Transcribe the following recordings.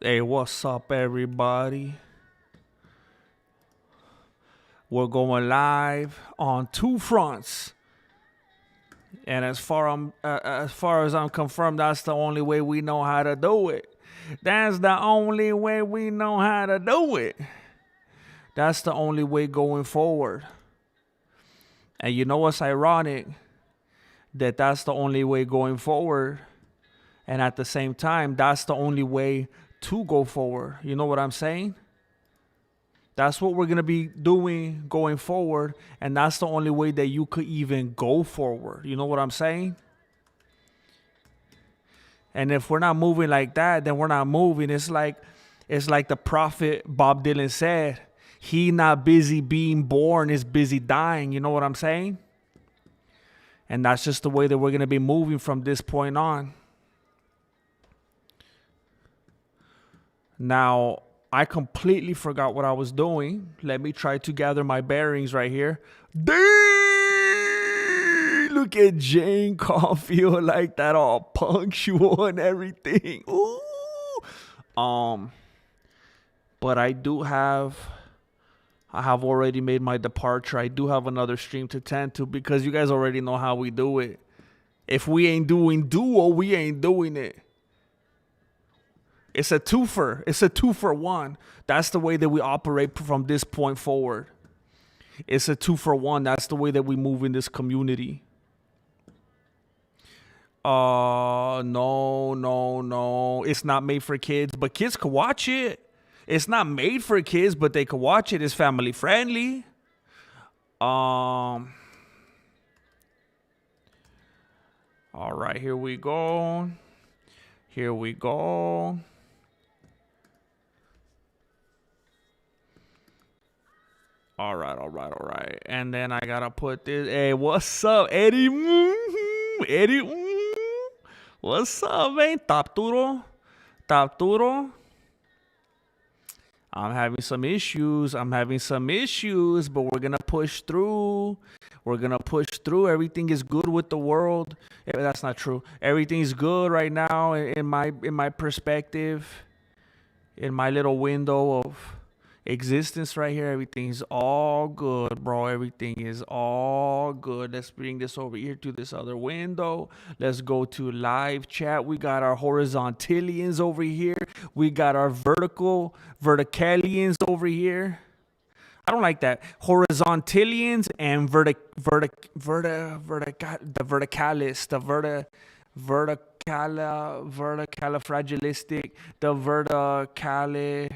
Hey, what's up, everybody? We're going live on two fronts, and as far as I'm confirmed, that's the only way we know how to do it. That's the only way we know how to do it. That's the only way going forward. And you know what's ironic? That's the only way going forward, and at the same time, that's the only way to go forward. You know what I'm saying? That's what we're going to be doing going forward. And that's the only way that you could even go forward. You know what I'm saying? And if we're not moving like that, then we're not moving. It's like the prophet Bob Dylan said. He not busy being born, is busy dying. You know what I'm saying? And that's just the way that we're going to be moving from this point on. Now, I completely forgot what I was doing. Let me try to gather my bearings right here. Dang! Look at Jane Caulfield like that, all punctual and everything. Ooh. But I have already made my departure. I do have another stream to tend to because you guys already know how we do it. If we ain't doing duo, we ain't doing it. It's a twofer. It's a 2-for-1. That's the way that we operate from this point forward. It's a 2-for-1. That's the way that we move in this community. No. It's not made for kids, but kids can watch it. It's not made for kids, but they can watch it. It's family friendly. All right, here we go. Here we go. All right. And then I gotta put this. Hey, what's up, Eddie? Eddie. What's up, man? Top duro. I'm having some issues, but we're gonna push through. Everything is good with the world. Yeah, that's not true. Everything's good right now in my perspective, in my little window of existence right here. Everything's all good, bro. Everything is all good. Let's bring this over here to this other window. Let's go to live chat. We got our horizontalians over here. We got our verticalians over here. I don't like that. Horizontalians and the verticalifragilistic, the verticale.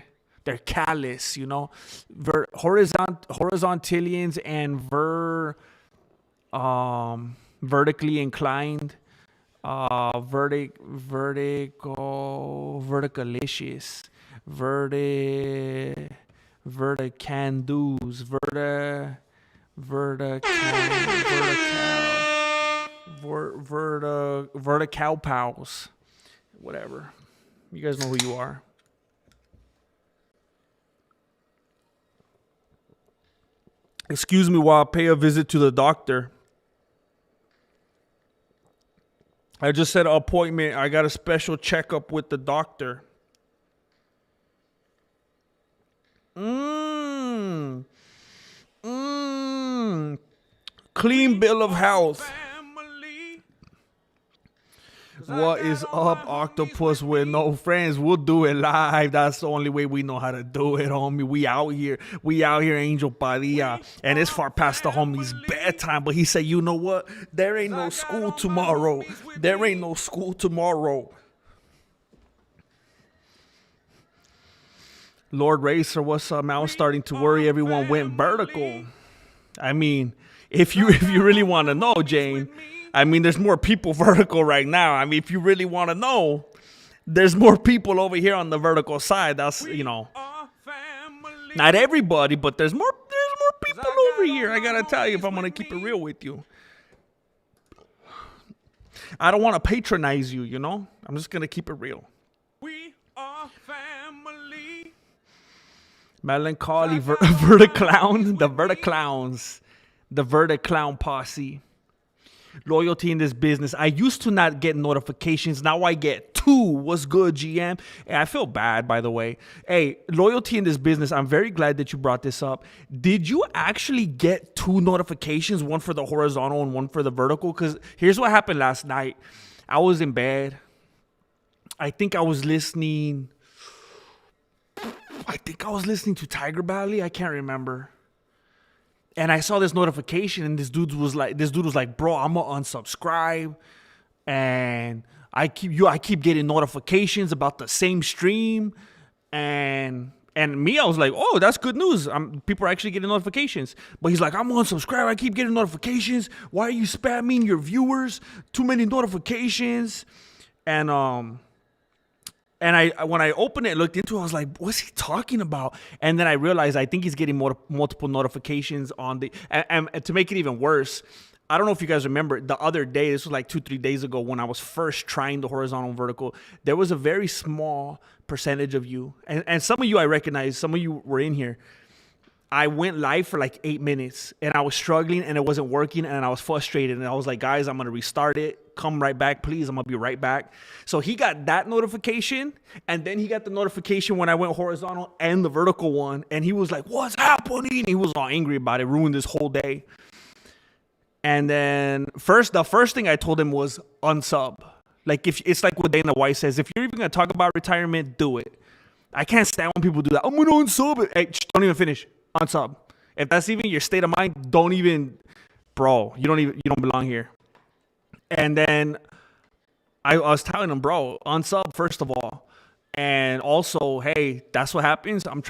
They're callous, you know. Horizontalians and vertically inclined, verticalicious, verticandus, vertical pals, whatever. You guys know who you are. Excuse me while I pay a visit to the doctor. I just set an appointment. I got a special checkup with the doctor. Clean bill of health. What is up, Octopus with no friends? We'll do it live. That's the only way we know how to do it, homie. We out here, Angel Padilla. And it's far past the homie's bedtime. But he said, you know what? There ain't no school tomorrow. Lord Racer, what's up, man? I was starting to worry everyone went vertical. I mean, if you really want to know, Jane, I mean, there's more people vertical right now. I mean, if you really want to know, there's more people over here on the vertical side. That's, you know, not everybody, but there's more people over here. I got to tell you, if I'm going to keep it real with you. I don't want to patronize you, you know? I'm just going to keep it real. We are family. Melancholy Verticlowns, the Verticlowns posse. Loyalty in this business. I used to not get notifications. Now I get 2. What's good, GM? Hey, I feel bad, by the way. Hey, loyalty in this business. I'm very glad that you brought this up. Did you actually get 2 notifications? One for the horizontal and one for the vertical? Because here's what happened last night. I was in bed. I think I was listening to Tiger Valley. I can't remember. And I saw this notification, and this dude was like, bro, I'm gonna unsubscribe, and I keep getting notifications about the same stream, and me, I was like, oh, that's good news. People are actually getting notifications. But he's like, I'm gonna unsubscribe. I keep getting notifications. Why are you spamming your viewers? Too many notifications, and I when I opened it, looked into it, I was like, what's he talking about? And then I realized I think he's getting multiple notifications on the... And to make it even worse, I don't know if you guys remember, the other day, this was like 2-3 days ago when I was first trying the horizontal and vertical, there was a very small percentage of you. And some of you I recognize, some of you were in here. I went live for like 8 minutes and I was struggling and it wasn't working and I was frustrated. And I was like, guys, I'm going to restart it. Come right back, please. I'm going to be right back. So he got that notification and then he got the notification when I went horizontal and the vertical one. And he was like, what's happening? He was all angry about it, ruined this whole day. And then the first thing I told him was unsub. Like, if it's like what Dana White says, if you're even going to talk about retirement, do it. I can't stand when people do that. I'm going to unsub it. Hey, don't even finish. Unsub. If that's even your state of mind, don't even, bro, you don't belong here. And then I was telling him, bro, unsub first of all. And also, hey, that's what happens. I'm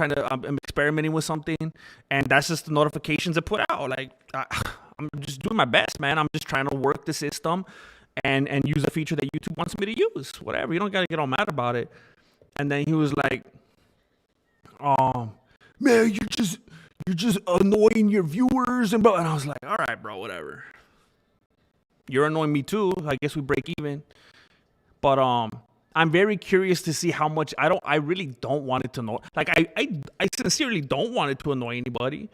experimenting with something, and that's just the notifications it put out. Like, I'm just doing my best, man. I'm just trying to work the system and use a feature that YouTube wants me to use. Whatever. You don't gotta get all mad about it. And then he was like, man, you're just annoying your viewers and I was like, all right, bro, whatever. You're annoying me too. I guess we break even. But I'm very curious to see how much I really don't want it to know. Like I sincerely don't want it to annoy anybody.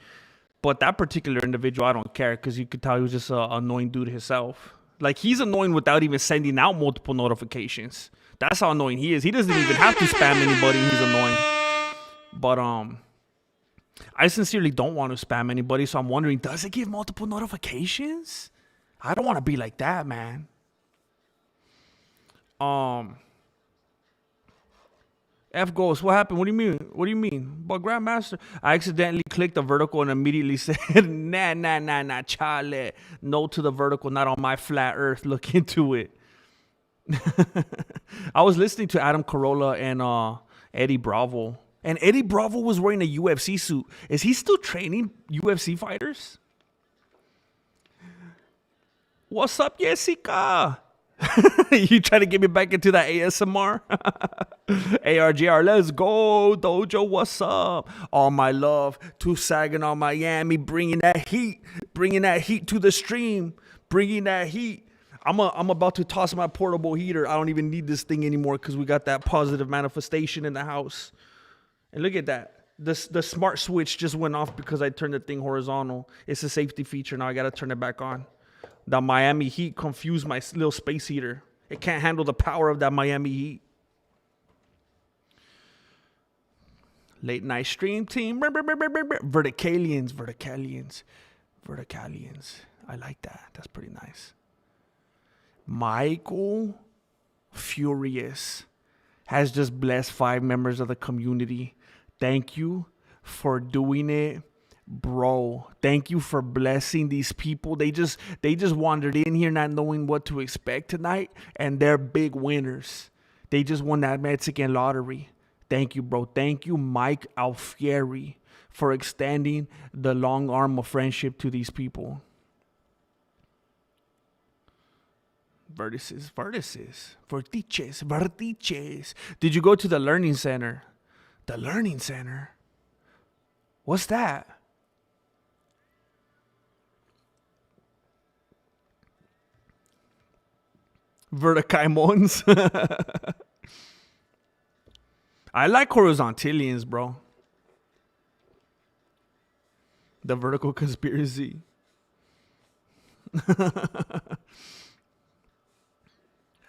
But that particular individual, I don't care because you could tell he was just an annoying dude himself. Like, he's annoying without even sending out multiple notifications. That's how annoying he is. He doesn't even have to spam anybody. He's annoying. But I sincerely don't want to spam anybody, so I'm wondering, does it give multiple notifications? I don't want to be like that, man. F goes, what happened? What do you mean? What do you mean? But Grandmaster, I accidentally clicked the vertical and immediately said, nah, Charlie. No to the vertical, not on my flat earth. Look into it. I was listening to Adam Carolla and Eddie Bravo. And Eddie Bravo was wearing a UFC suit. Is he still training UFC fighters? What's up, Jessica? You trying to get me back into that ASMR? ARGR, let's go. Dojo, what's up? All my love to Saginaw, Miami, bringing that heat to the stream, bringing that heat. I'm about to toss my portable heater. I don't even need this thing anymore because we got that positive manifestation in the house. And look at that. The smart switch just went off because I turned the thing horizontal. It's a safety feature. Now I got to turn it back on. The Miami heat confused my little space heater. It can't handle the power of that Miami heat. Late night stream team. Verticalians. I like that. That's pretty nice. Michael Furious has just blessed 5 members of the community. Thank you for doing it, bro. Thank you for blessing these people. They just wandered in here not knowing what to expect tonight, and they're big winners. They just won that Mexican lottery. Thank you, bro. Thank you, Mike Alfieri, for extending the long arm of friendship to these people. Vertices. Did you go to the Learning Center? The Learning Center? What's that? Verticaimons. I like horizontalians, bro. The vertical conspiracy.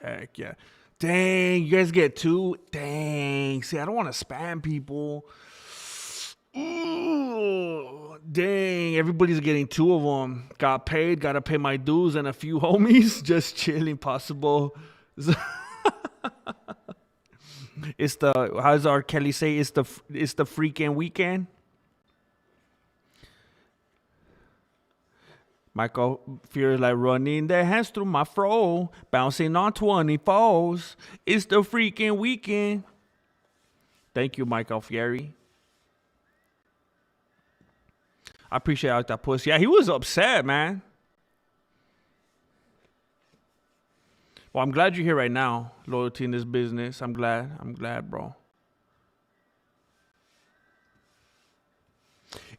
Heck yeah. Dang, you guys get two? Dang. See, I don't want to spam people. Ooh, dang, everybody's getting two of them. Got paid, gotta pay my dues, and a few homies just chilling. Possible. It's the how's R. Kelly say? It's the freaking weekend. Michael feels like running their hands through my fro, bouncing on 24s. It's the freaking weekend. Thank you, Michael Fieri. I appreciate that pussy. Yeah, he was upset, man. Well, I'm glad you're here right now. Loyalty in this business. I'm glad. I'm glad, bro.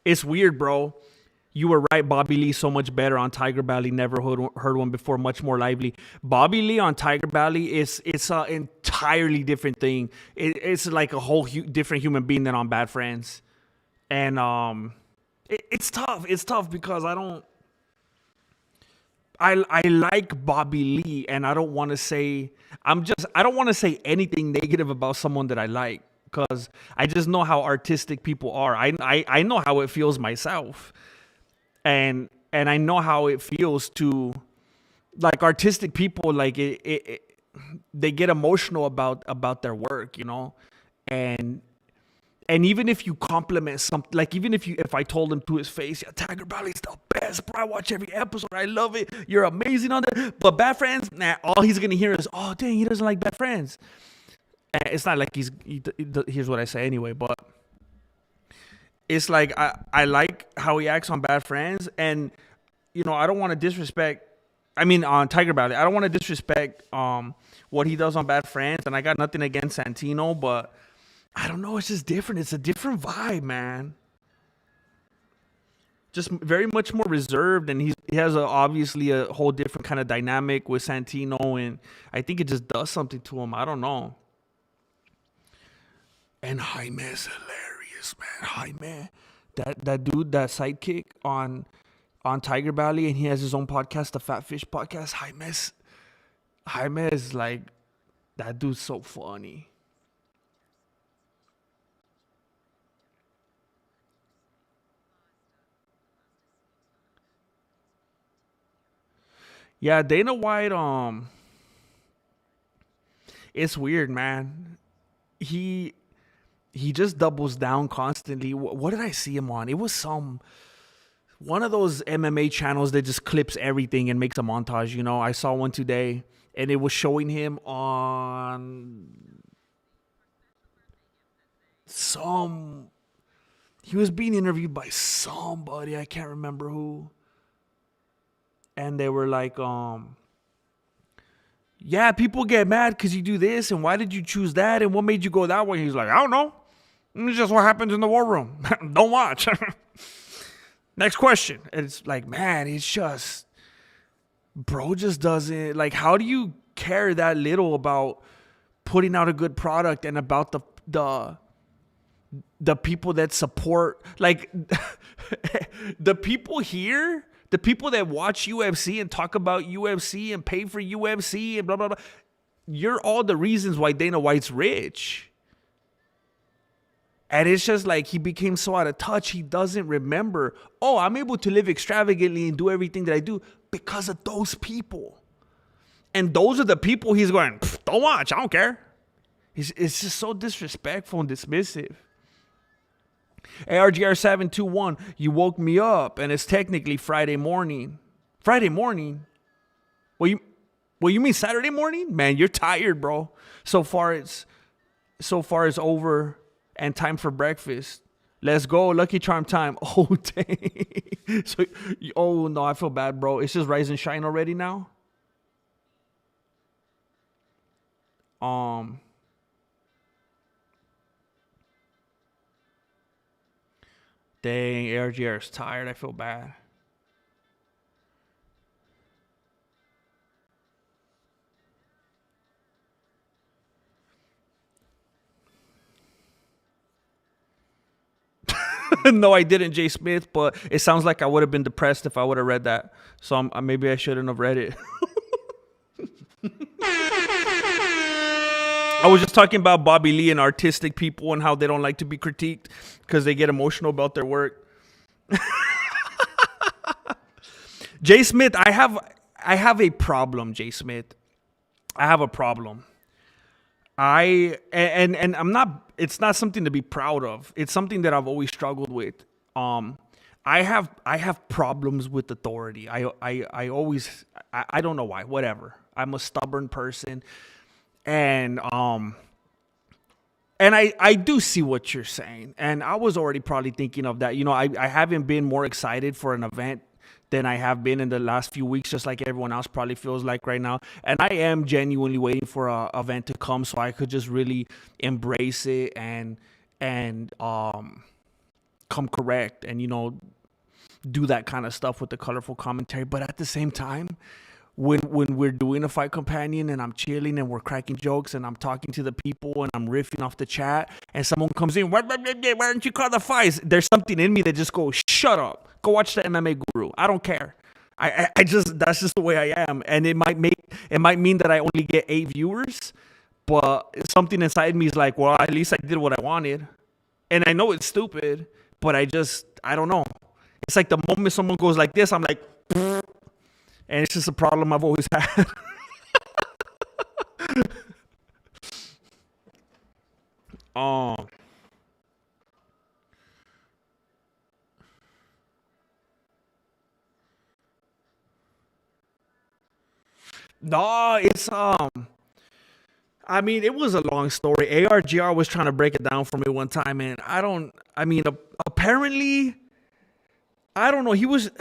It's weird, bro. You were right. Bobby Lee so much better on Tiger Valley. Never heard one before. Much more lively. Bobby Lee on Tiger Valley it's an entirely different thing. It's like a whole different human being than on Bad Friends. And it's tough. It's tough because I like Bobby Lee, and I don't want to say I don't want to say anything negative about someone that I like because I just know how artistic people are. I know how it feels myself, and I know how it feels to like artistic people. Like they get emotional about their work, and even if you compliment something, like even if I told him to his face, yeah, Tiger Valley's the best, bro. I watch every episode. I love it. You're amazing on that. But Bad Friends, nah, all he's gonna hear is, oh dang, he doesn't like Bad Friends. And it's not like here's what I say anyway, but it's like I like how he acts on Bad Friends, and I don't want to disrespect. I mean, on Tiger Valley, I don't want to disrespect what he does on Bad Friends, and I got nothing against Santino, but I don't know. It's just different. It's a different vibe, man. Just very much more reserved, and he has obviously a whole different kind of dynamic with Santino, and I think it just does something to him. I don't know. And Jaime is hilarious, man. Jaime, that dude, that sidekick on Tiger Valley, and he has his own podcast, the Fat Fish Podcast. Jaime is like that dude's so funny. Yeah, Dana White, it's weird, man. He he just doubles down constantly. What did I see him on? It was one of those MMA channels that just clips everything and makes a montage. I saw one today, and it was showing him on some. He was being interviewed by somebody, I can't remember who, and they were like, yeah, people get mad because you do this, and why did you choose that, and what made you go that way? He's like, I don't know. It's just what happens in the war room. Don't watch. Next question. And it's like, man, it's just, bro just doesn't, like, how do you care that little about putting out a good product and about the people that support, like, the people here, the people that watch UFC and talk about UFC and pay for UFC and blah, blah, blah. You're all the reasons why Dana White's rich. And it's just like he became so out of touch, he doesn't remember, oh, I'm able to live extravagantly and do everything that I do because of those people. And those are the people he's going, don't watch, I don't care. It's just so disrespectful and dismissive. ARGR721, you woke me up, and it's technically Friday morning. Friday morning? Well, you mean Saturday morning? Man, you're tired, bro. So far it's over and time for breakfast. Let's go, Lucky Charm time. Oh, dang. Oh no, I feel bad, bro. It's just rise and shine already now. Um, Dang, ARGR is tired. I feel bad. No, I didn't, Jay Smith, but it sounds like I would have been depressed if I would have read that. So maybe I shouldn't have read it. I was just talking about Bobby Lee and artistic people and how they don't like to be critiqued because they get emotional about their work. Jay Smith, I have a problem, Jay Smith. I have a problem. And I'm not, it's not something to be proud of. It's something that I've always struggled with. Um I have problems with authority. I always I don't know why. Whatever. I'm a stubborn person. And I do see what you're saying. And I was already probably thinking of that. I haven't been more excited for an event than I have been in the last few weeks, just like everyone else probably feels like right now. And I am genuinely waiting for a event to come so I could just really embrace it and come correct and do that kind of stuff with the colorful commentary. But at the same time, when we're doing a fight companion and I'm chilling and we're cracking jokes and I'm talking to the people and I'm riffing off the chat and someone comes in, why don't you call the fights? There's something in me that just goes, shut up, go watch the MMA Guru. I don't care. I just, that's just the way I am. And it might mean that I only get 8 viewers, but something inside me is like, well, at least I did what I wanted. And I know it's stupid, but I don't know. It's like the moment someone goes like this, I'm like, and it's just a problem I've always had. um, no, I mean, it was a long story. ARGR was trying to break it down for me one time, and apparently, I don't know. He was,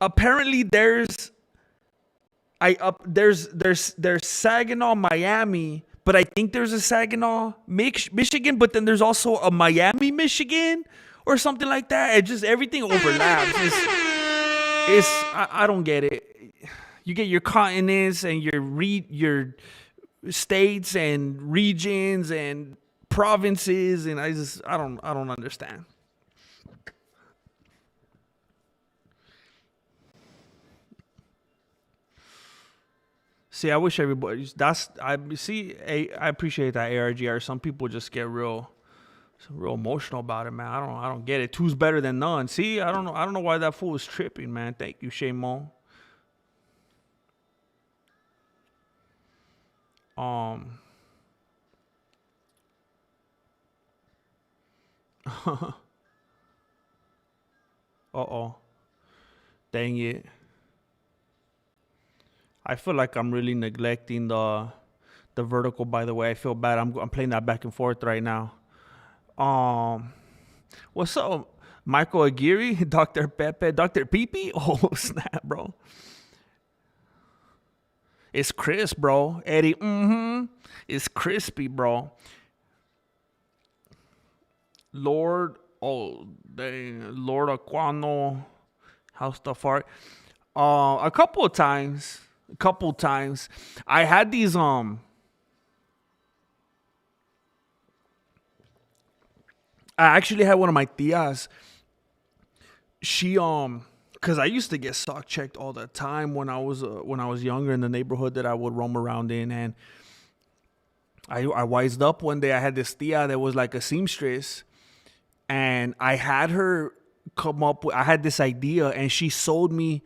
apparently there's Saginaw, Miami, but I think there's a Saginaw, Michigan, but then there's also a Miami, Michigan, or something like that. It just everything overlaps. I don't get it. You get your continents and your states and regions and provinces, and I don't understand. See, I wish everybody. That's I see. I appreciate that ARGR. Some people just get real emotional about it, man. I don't get it. Two's better than none. See, I don't know why that fool is tripping, man. Thank you, Shamo. Um. Uh-oh. Dang it. I feel like I'm really neglecting the vertical. By the way, I feel bad. I'm playing that back and forth right now. Um. What's up, Michael Aguirre, Doctor Pepe, Doctor Pepe? Oh snap, bro! It's crisp, bro. Eddie, it's crispy, bro. Lord, oh dang, Lord Aquano, how's the fart? A couple of times, I had these. I actually had one of my tias. She because I used to get sock checked all the time when I was younger in the neighborhood that I would roam around in, and I wised up one day. I had this tia that was like a seamstress, and I had her come up with. I had this idea, and she sold me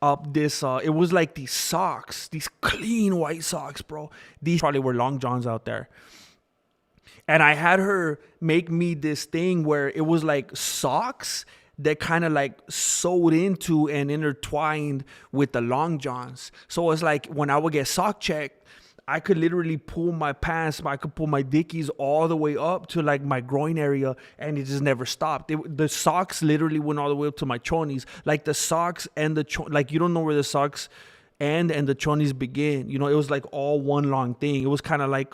up this. It was like these socks, these clean white socks, bro. These probably were long johns out there. And I had her make me this thing where it was like socks that kind of like sewed into and intertwined with the long johns. So it's like when I would get sock checked, I could literally pull my pants, I could pull my dickies all the way up to like my groin area, and it just never stopped. The socks literally went all the way up to my chonies. Like the socks and like you don't know where the socks end and the chonies begin. It was like all one long thing. It was kind of like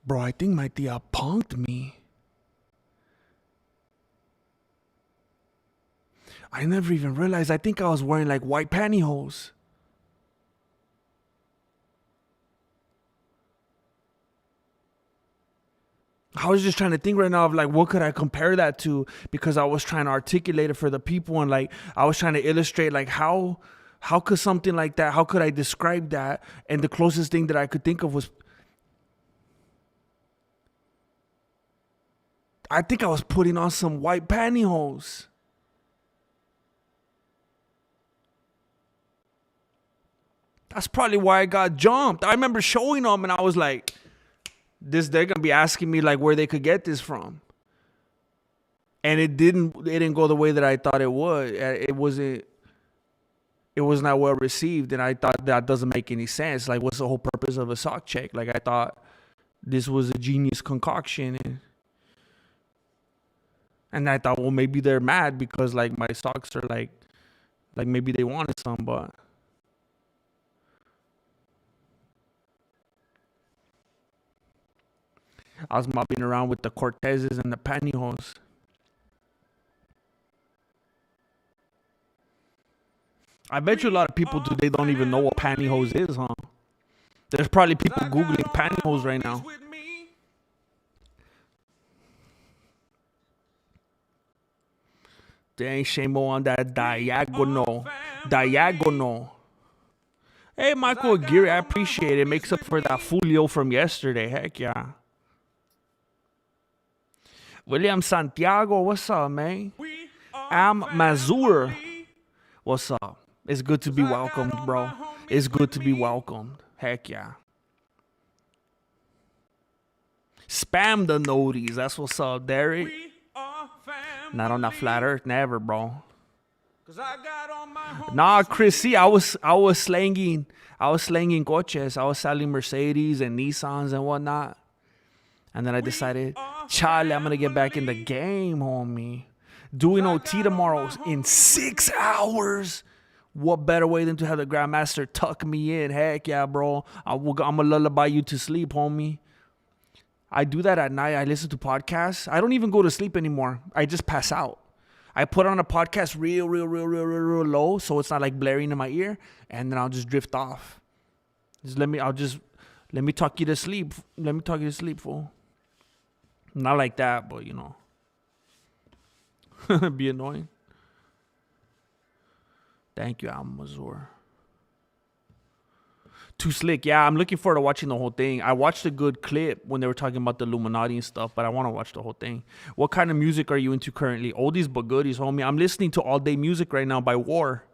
bro, I think my tia punked me. I never even realized. I think I was wearing like white pantyhose. I was just trying to think right now of like what could I compare that to, because I was trying to articulate it for the people, and like I was trying to illustrate like how could something like that, how could I describe that? And the closest thing that I could think of was, I think I was putting on some white pantyhose. That's probably why I got jumped. I remember showing them and I was like, they're gonna be asking me like where they could get this from. And it didn't go the way that I thought it would. It was not well received, and I thought that doesn't make any sense. Like, what's the whole purpose of a sock check? Like, I thought this was a genius concoction, and I thought, well, maybe they're mad because like my socks are like maybe they wanted some, but I was mopping around with the Cortezes and the pantyhose. I bet you a lot of people today don't even know what pantyhose is, huh? There's probably people Googling pantyhose right now. Dang, Shamo on that diagonal. Diagonal. Hey, Michael Aguirre, I appreciate it. Makes up for that Fulio from yesterday. Heck yeah. William Santiago, what's up, man? Am Mazur, what's up? It's good to be welcomed, bro. It's good to be welcomed. Heck yeah. Spam the noties. That's what's up, Derek. Not on that flat earth, never, bro. Nah, Chris, see, I was slanging coches. I was selling Mercedes and Nissans and whatnot. And then I decided, Charlie, I'm gonna get back in the game, homie. Doing OT tomorrow in 6 hours. What better way than to have the Grandmaster tuck me in? Heck yeah, bro. I'm gonna lullaby you to sleep, homie. I do that at night. I listen to podcasts. I don't even go to sleep anymore. I just pass out. I put on a podcast real low, so it's not like blaring in my ear, and then I'll just drift off. Let me talk you to sleep. Let me talk you to sleep, fool. Not like that, but you know. Be annoying. Thank you, Amazur. Too slick. Yeah, I'm looking forward to watching the whole thing. I watched a good clip when they were talking about the Illuminati and stuff, but I want to watch the whole thing. What kind of music are you into currently? Oldies but goodies, homie. I'm listening to All Day Music right now by War.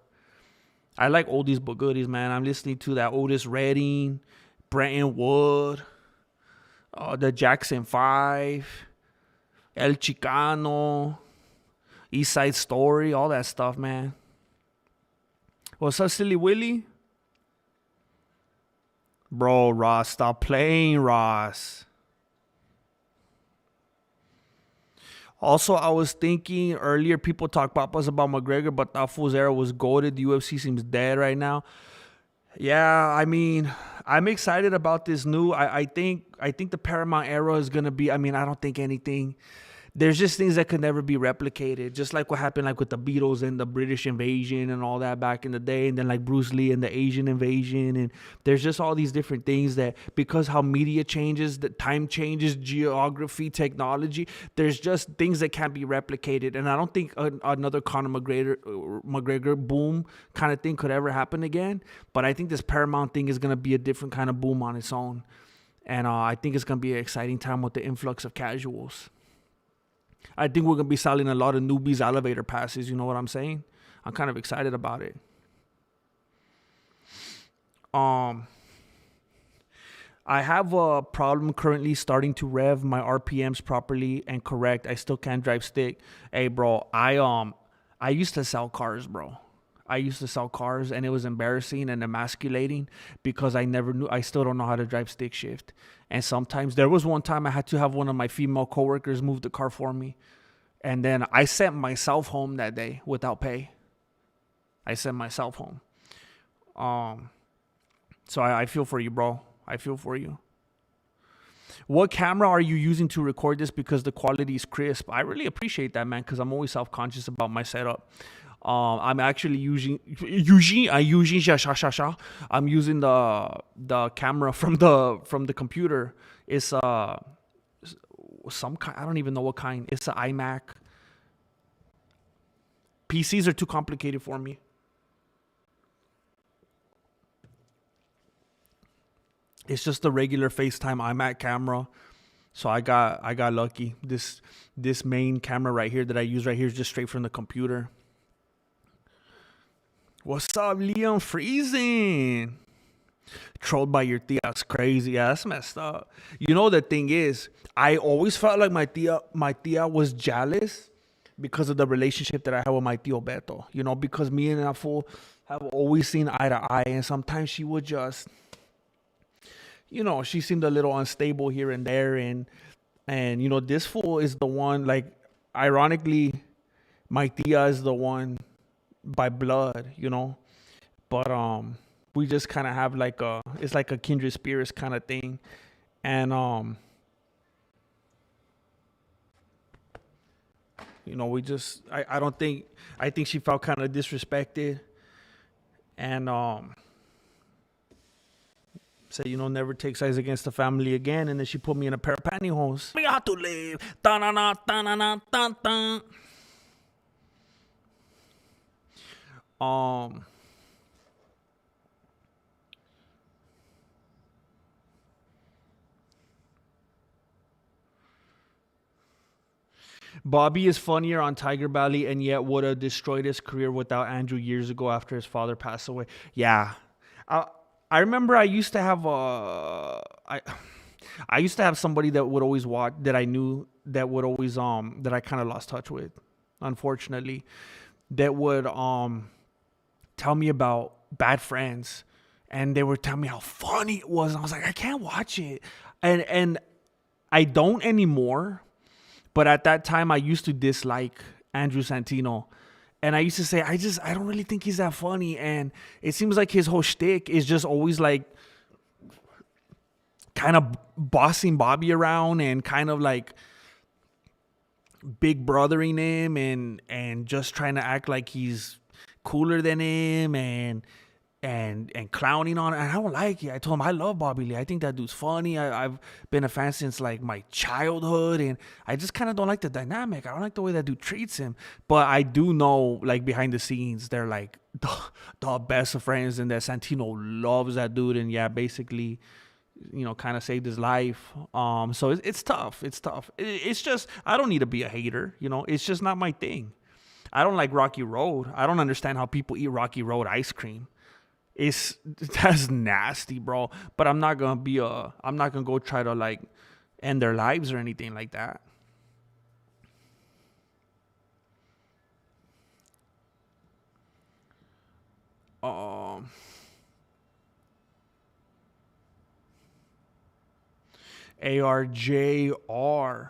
I like oldies but goodies, man. I'm listening to that Otis Redding, Brenton Wood, the Jackson 5, El Chicano, East Side Story, all that stuff, man. What's up, Silly Willie? Bro, Ross, stop playing, Ross. Also, I was thinking earlier, people talk papas about McGregor, but that fool's era was goated. The UFC seems dead right now. Yeah, I mean, I'm excited about this new. I think the Paramount era is gonna be. I mean, I don't think anything. There's just things that could never be replicated. Just like what happened like with the Beatles and the British invasion and all that back in the day. And then like Bruce Lee and the Asian invasion. And there's just all these different things that because how media changes, the time changes, geography, technology, there's just things that can't be replicated. And I don't think another Conor McGregor boom kind of thing could ever happen again. But I think this Paramount thing is going to be a different kind of boom on its own. And I think it's going to be an exciting time with the influx of casuals. I think we're going to be selling a lot of newbies elevator passes. You know what I'm saying? I'm kind of excited about it. I have a problem currently starting to rev my RPMs properly and correct. I still can't drive stick. Hey, bro, I used to sell cars, bro. I used to sell cars, and it was embarrassing and emasculating because I still don't know how to drive stick shift. And sometimes there was one time I had to have one of my female coworkers move the car for me. And then I sent myself home that day without pay. I sent myself home. So I feel for you, bro. I feel for you. What camera are you using to record this? Because the quality is crisp. I really appreciate that, man, because I'm always self-conscious about my setup. I'm actually I'm using the camera from the computer. It's some kind, I don't even know what kind. It's an iMac. PCs are too complicated for me. It's just the regular FaceTime iMac camera. So I got lucky. This main camera right here that I use right here is just straight from the computer. What's up, Leon? Freezing. Trolled by your tia. That's crazy. Yeah, that's messed up. You know, the thing is, I always felt like my tia was jealous because of the relationship that I have with my tio Beto. You know, because me and that fool have always seen eye to eye, and sometimes she would just, she seemed a little unstable here and there, and this fool is the one. Like, ironically, my tia is the one by blood. But we just kind of have like it's like a kindred spirits kind of thing, and we just, I don't think, I think she felt kind of disrespected, and said, never take sides against the family again, and then she put me in a pair of pantyhose. We have to live. Ta-na-na, ta-na-na, ta-ta. Bobby is funnier on Tiger Valley, and yet would have destroyed his career without Andrew years ago after his father passed away. Yeah, I remember I used to have I used to have somebody that would always watch, that I knew, that would always that I kind of lost touch with, unfortunately, that would tell me about Bad Friends, and they would tell me how funny it was, and I was like, I can't watch it, and I don't anymore. But at that time, I used to dislike Andrew Santino. And I used to say, I don't really think he's that funny. And it seems like his whole shtick is just always like kind of bossing Bobby around and kind of like big brothering him and just trying to act like he's cooler than him and clowning on it. And I don't like it. I told him I love Bobby Lee. I think that dude's funny. I've been a fan since like my childhood, and I just kind of don't like the dynamic. I don't like the way that dude treats him. But I do know, like, behind the scenes, they're like the best of friends, and that Santino loves that dude, and yeah, basically, kind of saved his life. So it's tough. It's tough. It's just, I don't need to be a hater. It's just not my thing. I don't like Rocky Road. I don't understand how people eat Rocky Road ice cream. That's nasty, bro. But I'm not gonna go try to like end their lives or anything like that. ARJR.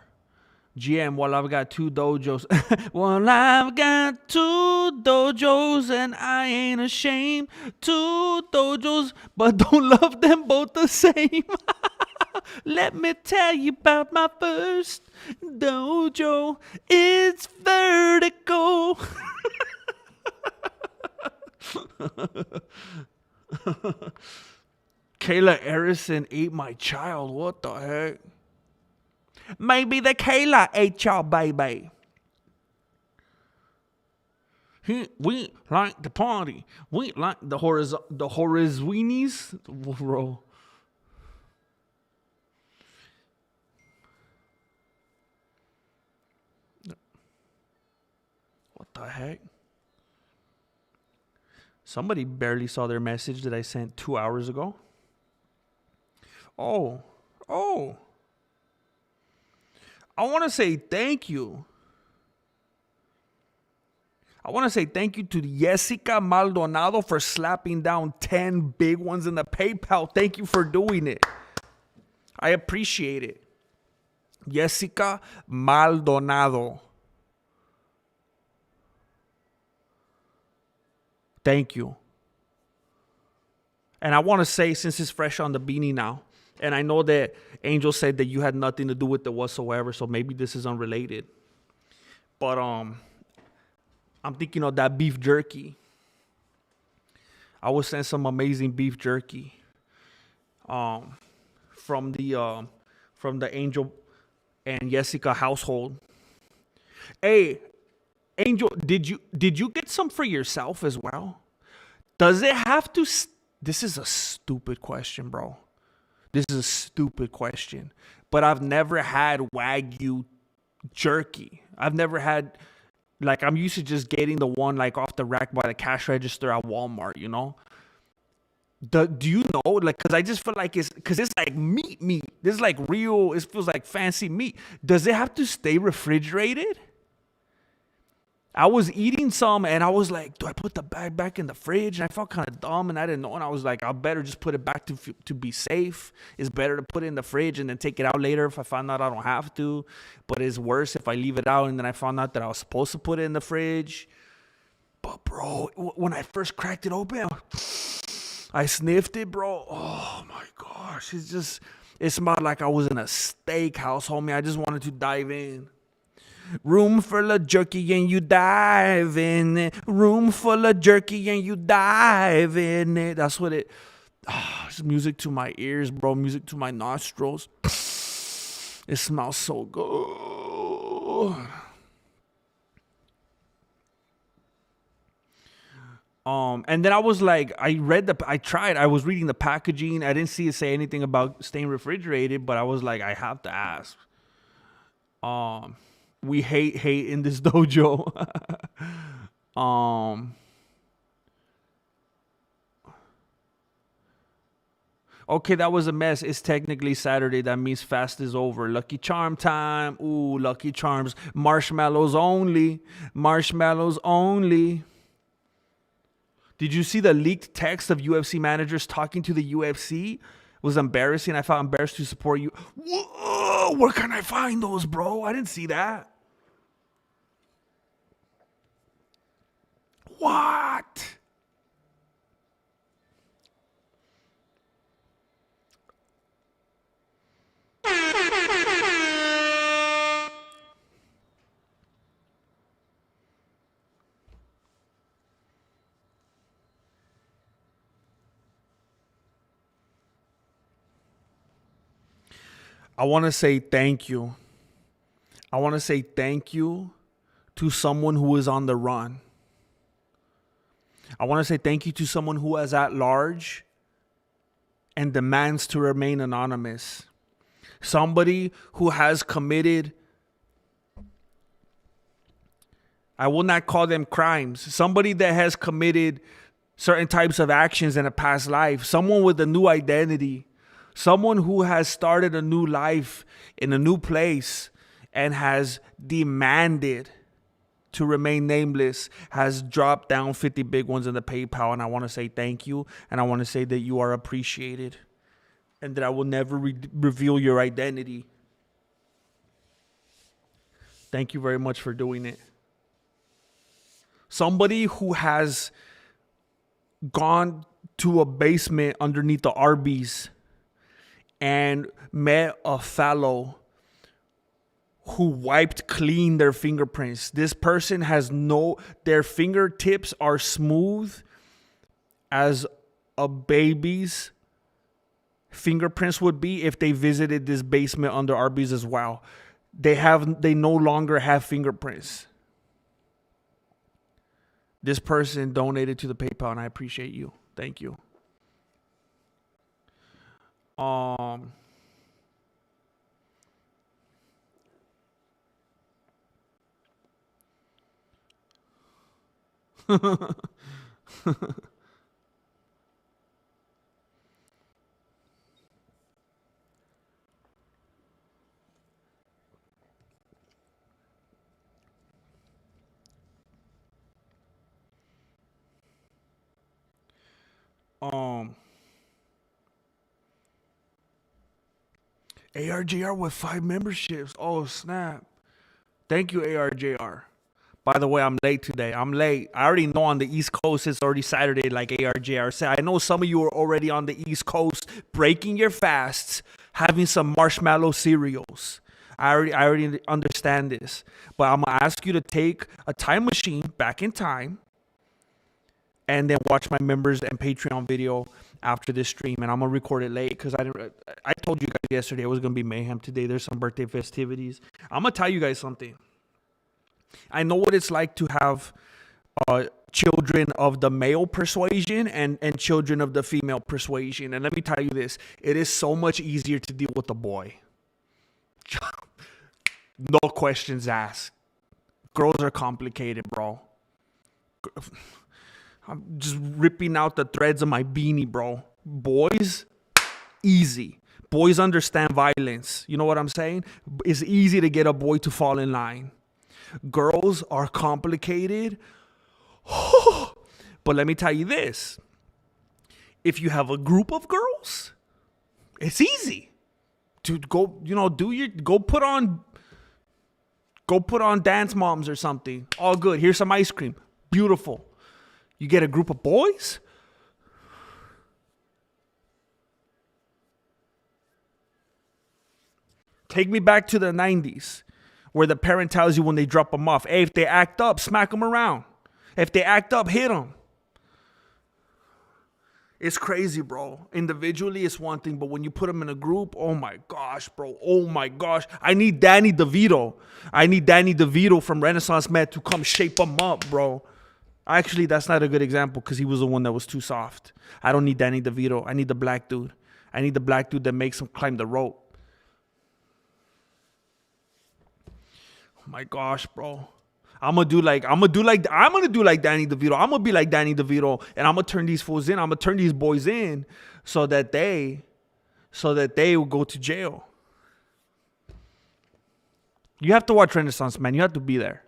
GM, well, I've got two dojos. Well, I've got two dojos, and I ain't ashamed. Two dojos, but don't love them both the same. Let me tell you about my first dojo. It's vertical. Kayla Harrison ate my child. What the heck? Maybe the Kayla ate your baby. We like the party. We like the Horizweenies. Bro. What the heck? Somebody barely saw their message that I sent 2 hours ago. Oh. I want to say thank you. I want to say thank you to Jessica Maldonado for slapping down 10 big ones in the PayPal. Thank you for doing it. I appreciate it. Jessica Maldonado. Thank you. And I want to say, since it's fresh on the beanie now, and I know that Angel said that you had nothing to do with it whatsoever, so maybe this is unrelated. But I'm thinking of that beef jerky. I was sent some amazing beef jerky um, from the Angel and Jessica household. Hey, Angel, did you get some for yourself as well? Does it have to? This is a stupid question, bro. This is a stupid question. But I've never had Wagyu jerky. I've never had, like, I'm used to just getting the one like off the rack by the cash register at Walmart, you know? Do you know? Like, cause I just feel like it's like meat. This is like real, it feels like fancy meat. Does it have to stay refrigerated? I was eating some and I was like, do I put the bag back in the fridge? And I felt kind of dumb and I didn't know. And I was like, I better just put it back to be safe. It's better to put it in the fridge and then take it out later if I find out I don't have to. But it's worse if I leave it out and then I found out that I was supposed to put it in the fridge. But bro, when I first cracked it open, I sniffed it, bro. Oh my gosh. It smelled like I was in a steakhouse, homie. I just wanted to dive in. Room full of jerky and you dive in it. Room full of jerky and you dive in it. That's what it. It's music to my ears, bro. Music to my nostrils. It smells so good. And then I was like, I was reading the packaging. I didn't see it say anything about staying refrigerated, but I was like, I have to ask. We hate in this dojo. Okay, that was a mess. It's technically Saturday. That means fast is over. Lucky Charm time. Ooh, Lucky Charms. Marshmallows only. Marshmallows only. Did you see the leaked text of UFC managers talking to the UFC? It was embarrassing. I felt embarrassed to support you. Whoa, where can I find those, bro? I didn't see that. What? I want to say thank you. I want to say thank you to someone who is on the run. I want to say thank you to someone who is at large and demands to remain anonymous. Somebody who has committed, I will not call them crimes. Somebody that has committed certain types of actions in a past life. Someone with a new identity. Someone who has started a new life in a new place and has demanded to remain nameless, has dropped down 50 big ones in the PayPal. And I want to say thank you. And I want to say that you are appreciated and that I will never reveal your identity. Thank you very much for doing it. Somebody who has gone to a basement underneath the Arby's and met a fellow who wiped clean their fingerprints. This person has their fingertips are smooth as a baby's fingerprints would be if they visited this basement under Arby's as well. They no longer have fingerprints. This person donated to the PayPal and I appreciate you. Thank you. ARJR with 5 memberships. Oh, snap. Thank you, ARJR. By the way, I'm late today. I'm late. I already know on the East Coast it's already Saturday, like ARJR said. I know some of you are already on the East Coast breaking your fasts, having some marshmallow cereals. I already understand this. But I'm gonna ask you to take a time machine back in time and then watch my members and Patreon video after this stream. And I'm gonna record it late because I told you guys yesterday it was gonna be mayhem today. There's some birthday festivities. I'm gonna tell you guys something. I know what it's like to have children of the male persuasion and children of the female persuasion. And let me tell you this, it is so much easier to deal with a boy. No questions asked. Girls are complicated, bro. I'm just ripping out the threads of my beanie, bro. Boys, easy. Boys understand violence. You know what I'm saying? It's easy to get a boy to fall in line. Girls are complicated. But let me tell you this. If you have a group of girls, it's easy to go, go put on Dance Moms or something. All good. Here's some ice cream. Beautiful. You get a group of boys. Take me back to the 90s where the parent tells you when they drop them off, hey, if they act up, smack them around. If they act up, hit them. It's crazy, bro. Individually, it's one thing, but when you put them in a group, oh my gosh, bro. Oh my gosh. I need Danny DeVito. I need Danny DeVito from Renaissance Man to come shape them up, bro. Actually, that's not a good example because he was the one that was too soft. I don't need Danny DeVito. I need the black dude. I need the black dude that makes him climb the rope. Oh my gosh, bro. I'm gonna do like Danny DeVito. I'm gonna be like Danny DeVito, and I'm gonna turn these fools in. I'm gonna turn these boys in so that they will go to jail. You have to watch Renaissance Man. You have to be there.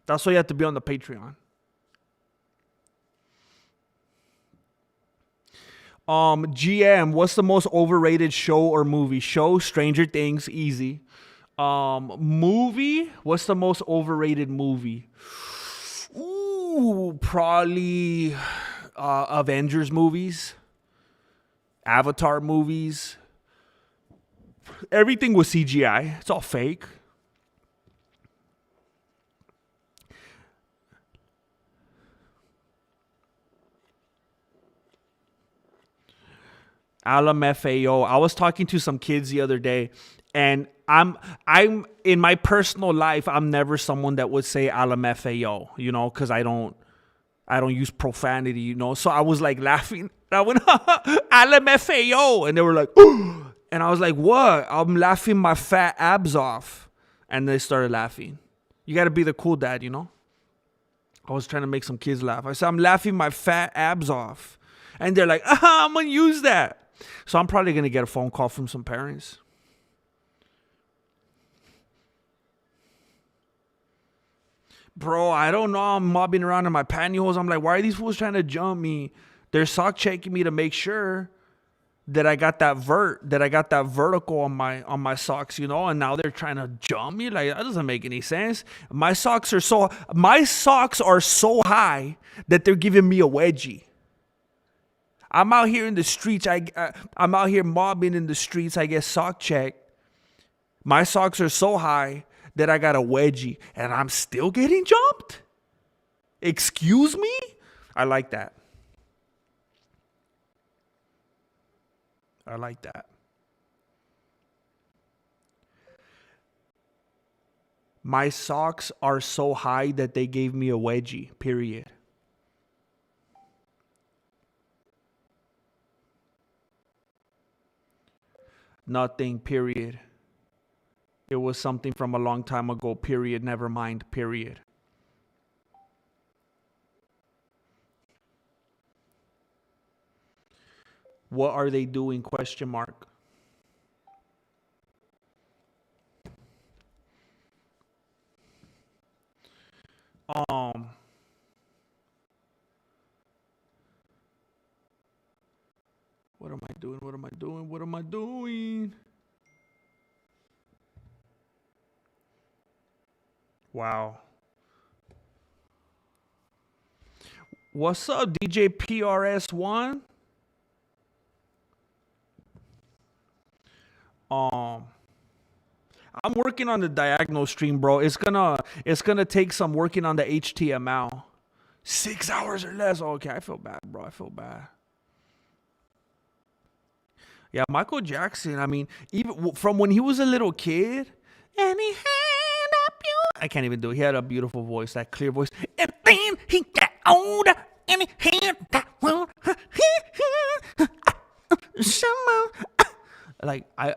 That's why you have to be on the Patreon. GM, what's the most overrated show or movie? Show, Stranger Things, easy. Movie, what's the most overrated movie? Ooh, probably Avengers movies, Avatar movies. Everything was CGI. It's all fake. LMFAO. I was talking to some kids the other day, and I'm in my personal life, I'm never someone that would say LMFAO, because I don't use profanity, So I was like laughing. I went LMFAO, and they were like, oh. And I was like, what? I'm laughing my fat abs off, and they started laughing. You got to be the cool dad, I was trying to make some kids laugh. I said, I'm laughing my fat abs off, and they're like, I'm gonna use that. So I'm probably gonna get a phone call from some parents. Bro, I don't know. I'm mobbing around in my pantyhose. I'm like, why are these fools trying to jump me? They're sock checking me to make sure that I got that vertical on my socks, and now they're trying to jump me. Like, that doesn't make any sense. My socks are so high that they're giving me a wedgie. I'm out here in the streets. I'm out here mobbing in the streets. I get sock checked. My socks are so high that I got a wedgie, and I'm still getting jumped? Excuse me? I like that. I like that. My socks are so high that they gave me a wedgie, period. Nothing, period. It was something from a long time ago, period. Never mind, period. What are they doing? Question mark. What am I doing? What am I doing? What am I doing? Wow. What's up, DJ PRS1? I'm working on the diagonal stream, bro. It's gonna take some working on the HTML. 6 hours or less. Okay, I feel bad, bro. I feel bad. Yeah, Michael Jackson. I mean, even from when he was a little kid, and he had a I can't even do it. He had a beautiful voice, that clear voice. And then he got older, and he had that one. Like I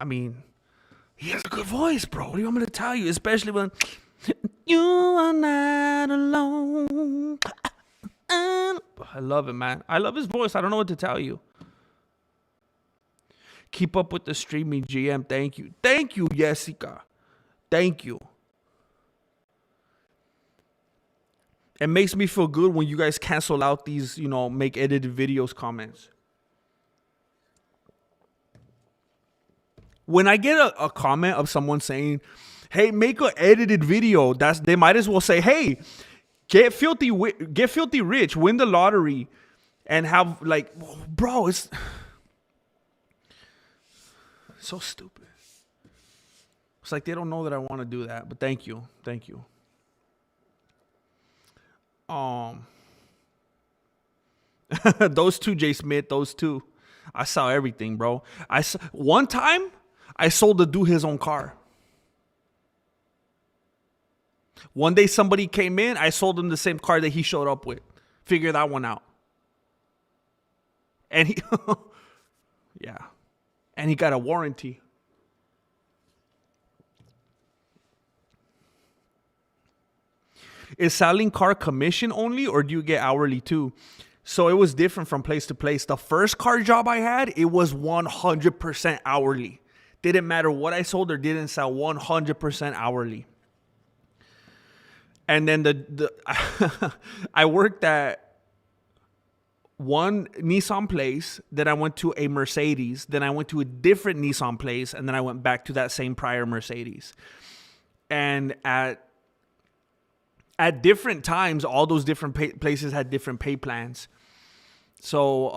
mean, he has a good voice, bro. What do you want me to tell you? Especially when you are not alone. I love it, man. I love his voice. I don't know what to tell you. Keep up with the streaming, GM. Thank you. Thank you, Jessica. Thank you. It makes me feel good when you guys cancel out these, make edited videos comments. When I get a comment of someone saying, hey, make an edited video, they might as well say, hey, get filthy rich, win the lottery, and have, like, bro, it's so stupid. It's like they don't know that I want to do that, but thank you. Those two, Jay Smith, those two. I saw everything, bro. One time, I sold the dude his own car. One day somebody came in, I sold him the same car that he showed up with. Figure that one out. And he, yeah. And he got a warranty. Is selling car commission only, or do you get hourly too? So it was different from place to place. The first car job I had, it was 100% hourly. Didn't matter what I sold or didn't sell, 100% hourly. And then I worked at one Nissan place, then I went to a Mercedes, then I went to a different Nissan place, and then I went back to that same prior Mercedes. And at different times, all those different places had different pay plans. So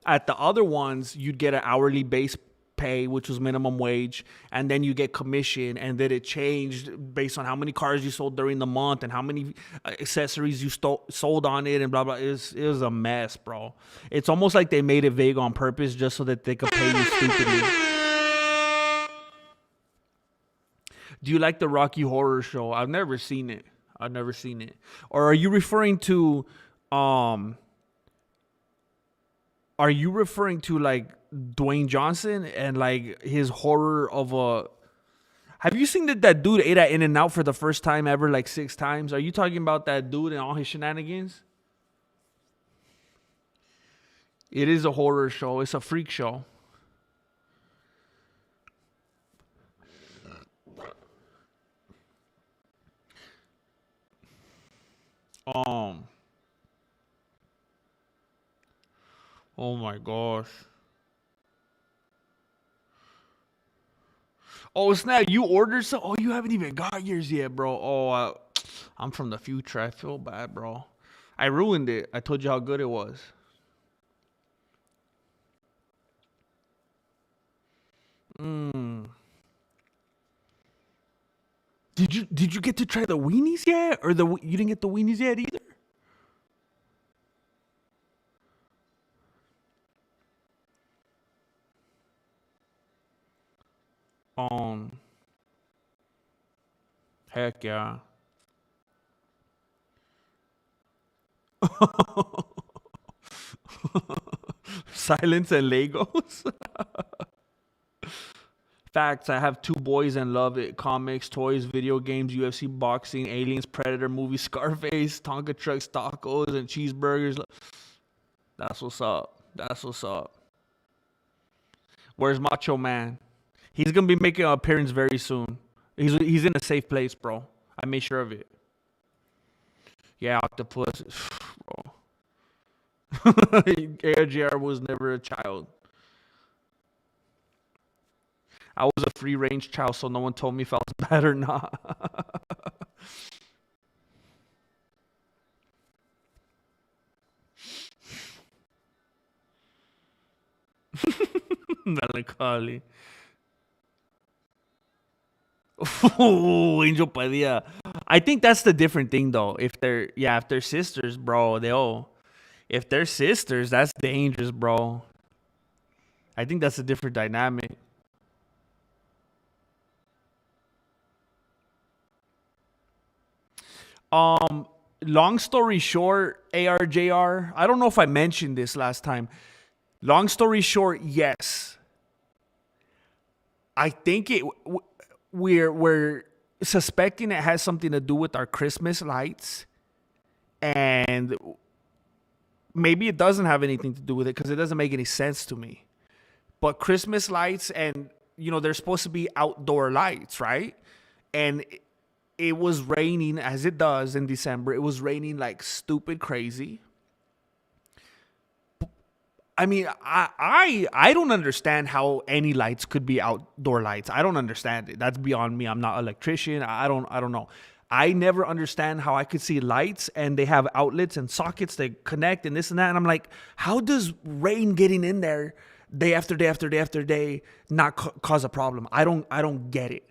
at the other ones, you'd get an hourly base pay, which was minimum wage, and then you get commission, and then it changed based on how many cars you sold during the month and how many accessories you sold on it, and blah blah. It was a mess, bro. It's almost like they made it vague on purpose just so that they could pay you stupidly. Do you like the Rocky Horror Show? I've never seen it. Or are you referring to like Dwayne Johnson and like his horror of a... Have you seen that dude ate at In-N-Out for the first time ever like 6 times? Are you talking about that dude and all his shenanigans? It is a horror show. It's a freak show. Oh my gosh. Oh snap! You ordered some? Oh, you haven't even got yours yet, bro. Oh, I'm from the future. I feel bad, bro. I ruined it. I told you how good it was. Did you get to try the weenies yet, or you didn't get the weenies yet either? Heck yeah. Silence and Legos. Facts. I have 2 boys and love it. Comics, toys, video games, UFC, boxing, aliens, Predator, movie, Scarface, Tonka trucks, tacos, and cheeseburgers. That's what's up. Where's Macho Man? He's gonna be making an appearance very soon. He's in a safe place, bro. I made sure of it. Yeah, Octopus, bro. ARGR was never a child. I was a free range child, so no one told me if I was bad or not. Melancholy. Ooh, Angel Padilla. I think that's the different thing though. If they're sisters, bro, they'll if they're sisters, that's dangerous, bro. I think that's a different dynamic. Um, Long story short, ARJR. I don't know if I mentioned this last time. Long story short, yes. I think we're suspecting it has something to do with our Christmas lights, and maybe it doesn't have anything to do with it because it doesn't make any sense to me. But Christmas lights, and they're supposed to be outdoor lights, right? And it was raining as it does in December. It was raining like stupid crazy. I mean, I don't understand how any lights could be outdoor lights. I don't understand it. That's beyond me. I'm not an electrician. I don't know. I never understand how I could see lights and they have outlets and sockets that connect and this and that. And I'm like, how does rain getting in there day after day after day after day not cause a problem? I don't get it.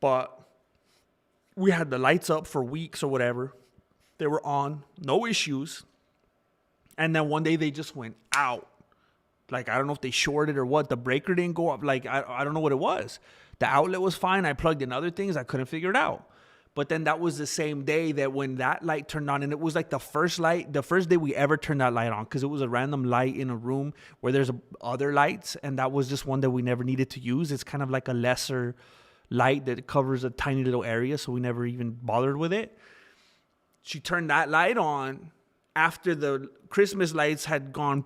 But we had the lights up for weeks or whatever. They were on, no issues. And then one day they just went out. Like, I don't know if they shorted or what. The breaker didn't go up. Like, I don't know what it was. The outlet was fine. I plugged in other things. I couldn't figure it out. But then that was the same day that when that light turned on, and it was like the first day we ever turned that light on, because it was a random light in a room where there's other lights, and that was just one that we never needed to use. It's kind of like a lesser light that covers a tiny little area, so we never even bothered with it. She turned that light on after the Christmas lights had gone,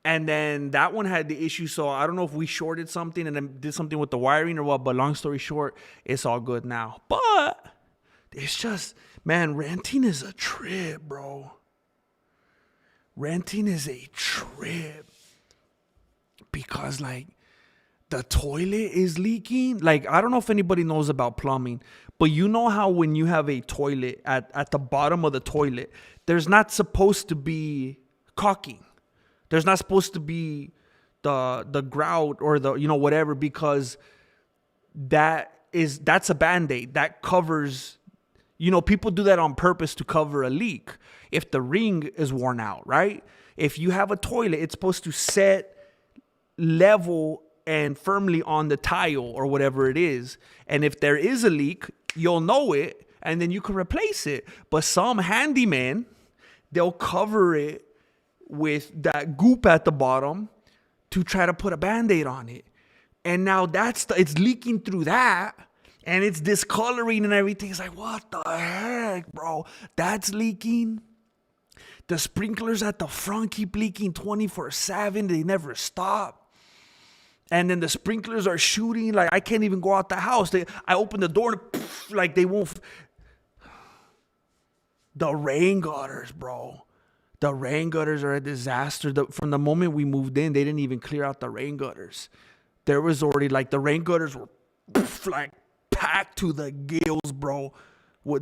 and then that one had the issue. So I don't know if we shorted something and then did something with the wiring or what, but long story short, it's all good now. But it's just, man, renting is a trip, bro. Renting is a trip because, like, the toilet is leaking. Like, I don't know if anybody knows about plumbing, but you know how when you have a toilet at the bottom of the toilet, there's not supposed to be caulking. There's not supposed to be the grout or the whatever, because that's a band-aid that covers. People do that on purpose to cover a leak if the ring is worn out, right? If you have a toilet, it's supposed to set level and firmly on the tile or whatever it is. And if there is a leak, you'll know it, and then you can replace it. But some handyman, they'll cover it with that goop at the bottom to try to put a Band-Aid on it. And now it's leaking through that, and it's discoloring and everything. It's like, what the heck, bro? That's leaking. The sprinklers at the front keep leaking 24/7. They never stop. And then the sprinklers are shooting. Like, I can't even go out the house. I open the door, like, they won't. The rain gutters, bro. The rain gutters are a disaster. From the moment we moved in, they didn't even clear out the rain gutters. There was already, like, the rain gutters were, like, packed to the gills, bro.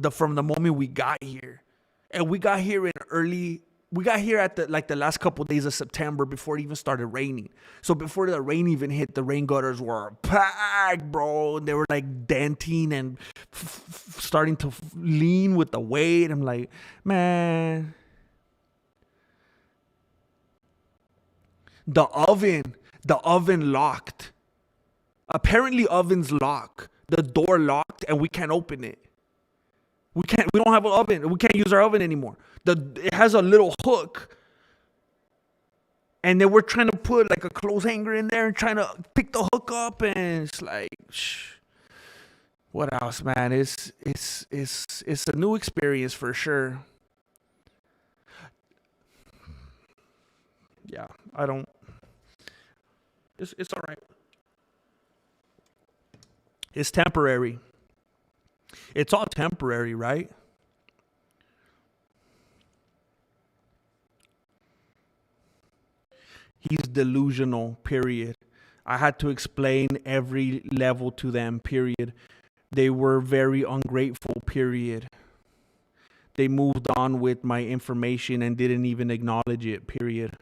From the moment we got here. And we got here at the last couple of days of September before it even started raining. So before the rain even hit, the rain gutters were packed, bro. They were like denting and starting to lean with the weight. I'm like, man. The oven locked. Apparently ovens lock. The door locked and we can't open it. We don't have an oven. We can't use our oven anymore. It has a little hook. And then we're trying to put like a clothes hanger in there and trying to pick the hook up, and it's like, what else, man? It's a new experience for sure. Yeah, it's all right. It's temporary. It's all temporary, right? He's delusional, period. I had to explain every level to them, period. They were very ungrateful, period. They moved on with my information and didn't even acknowledge it, period.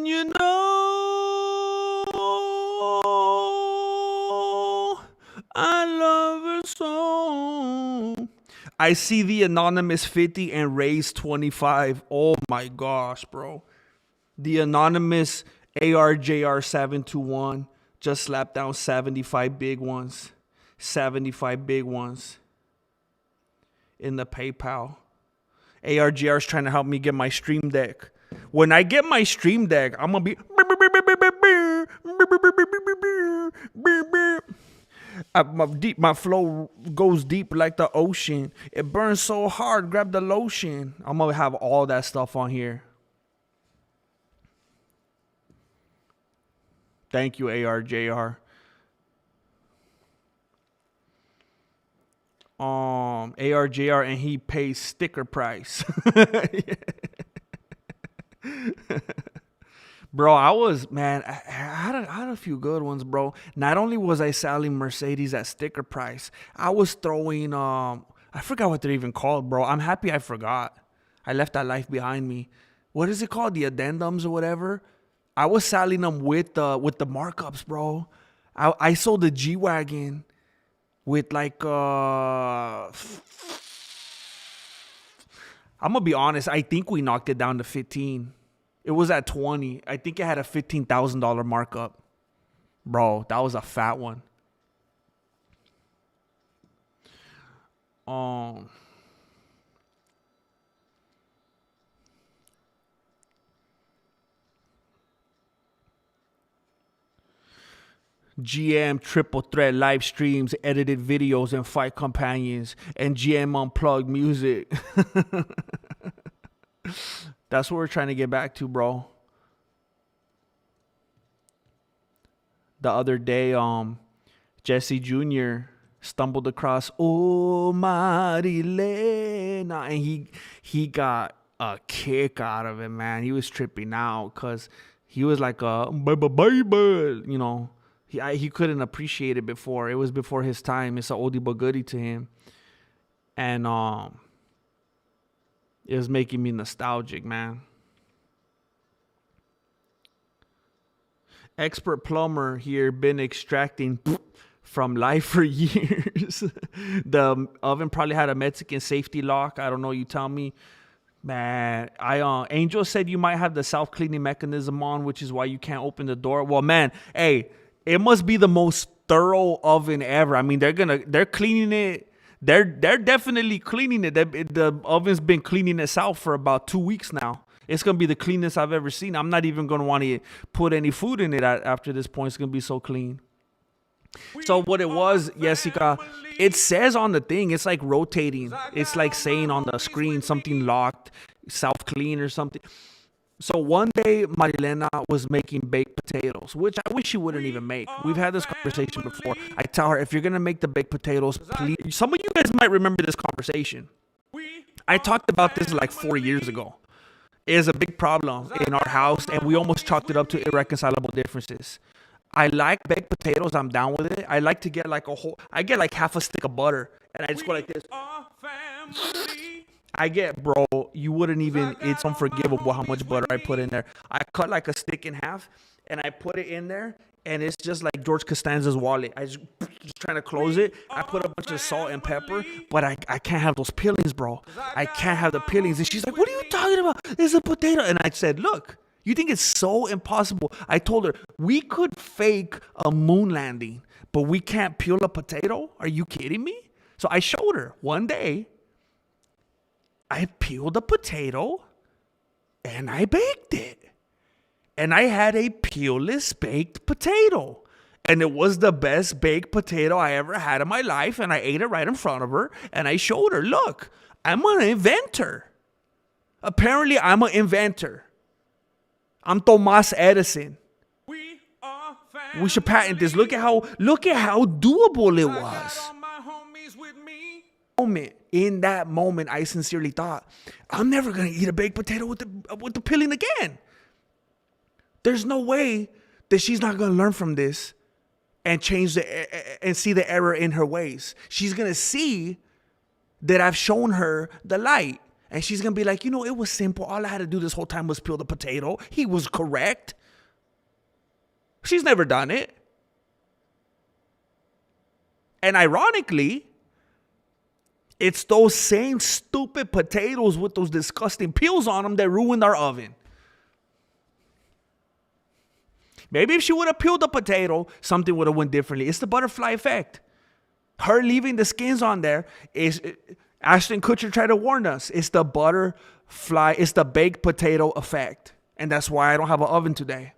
You know, I love her so. I see the anonymous 50 and Ray's 25. Oh my gosh, bro. The anonymous ARJR 721 just slapped down 75 big ones. 75 big ones in the PayPal. ARJR is trying to help me get my Stream Deck. When I get my Stream Deck, I'm going to be... My flow goes deep like the ocean. It burns so hard, grab the lotion. I'm going to have all that stuff on here. Thank you, ARJR. ARJR, and he pays sticker price. Bro, I had a few good ones, bro. Not only was I selling Mercedes at sticker price, I was throwing, I forgot what they're even called, bro. I'm happy I forgot. I left that life behind me. What is it called? The addendums or whatever? I was selling them with the markups, bro. I sold the G-Wagon with like, I'm going to be honest. I think we knocked it down to 15. It was at 20. I think it had a $15,000 markup. Bro, that was a fat one. GM triple threat live streams, edited videos, and fight companions, and GM unplugged music. That's what we're trying to get back to, bro. The other day, Jesse Jr. stumbled across Oh Marilena, and he got a kick out of it, man. He was tripping out because he was like baby, you know. He couldn't appreciate it before. It was before his time. It's an oldie but goodie to him. And it was making me nostalgic, man. Expert plumber here, been extracting from life for years. The oven probably had a Mexican safety lock. I don't know. You tell me. Man, Angel said you might have the self-cleaning mechanism on, which is why you can't open the door. Well, man, hey, it must be the most thorough oven ever. I mean, they're cleaning it. They're definitely cleaning it. The oven's been cleaning itself for about 2 weeks now. It's going to be the cleanest I've ever seen. I'm not even going to want to put any food in it after this point. It's going to be so clean. So what it was, Jessica, it says on the thing, it's like rotating. It's like saying on the screen something locked, self-clean or something. So one day, Marilena was making baked potatoes, which I wish she wouldn't even make. We've had this conversation before. I tell her, if you're going to make the baked potatoes, please. Some of you guys might remember this conversation. I talked about this like 4 years ago. It is a big problem in our house, and we almost chalked it up to irreconcilable differences. I like baked potatoes. I'm down with it. I like to get like I get like half a stick of butter, and I just go like this. Bro, you wouldn't even, it's unforgivable how much butter I put in there. I cut like a stick in half and I put it in there, and it's just like George Costanza's wallet. I just trying to close it. I put a bunch of salt and pepper, but I can't have those peelings, bro. I can't have the peelings. And she's like, what are you talking about? It's a potato. And I said, look, you think it's so impossible? I told her, we could fake a moon landing, but we can't peel a potato? Are you kidding me? So I showed her one day. I peeled a potato and I baked it. And I had a peelless baked potato. And it was the best baked potato I ever had in my life. And I ate it right in front of her. And I showed her, look, I'm an inventor. Apparently, I'm an inventor. I'm Thomas Edison. We should patent this. Look at how doable it was. In that moment, I sincerely thought, I'm never gonna eat a baked potato with the peeling again. There's no way that she's not gonna learn from this and change and see the error in her ways. She's gonna see that I've shown her the light, And she's going to be like, you know, it was simple. All I had to do this whole time was peel the potato. He was correct. She's never done it. And ironically, it's those same stupid potatoes with those disgusting peels on them that ruined our oven. Maybe if she would have peeled the potato, something would have went differently. It's the butterfly effect. Her leaving the skins on there is... Ashton Kutcher tried to warn us. It's the butterfly, it's the baked potato effect. And that's why I don't have an oven today.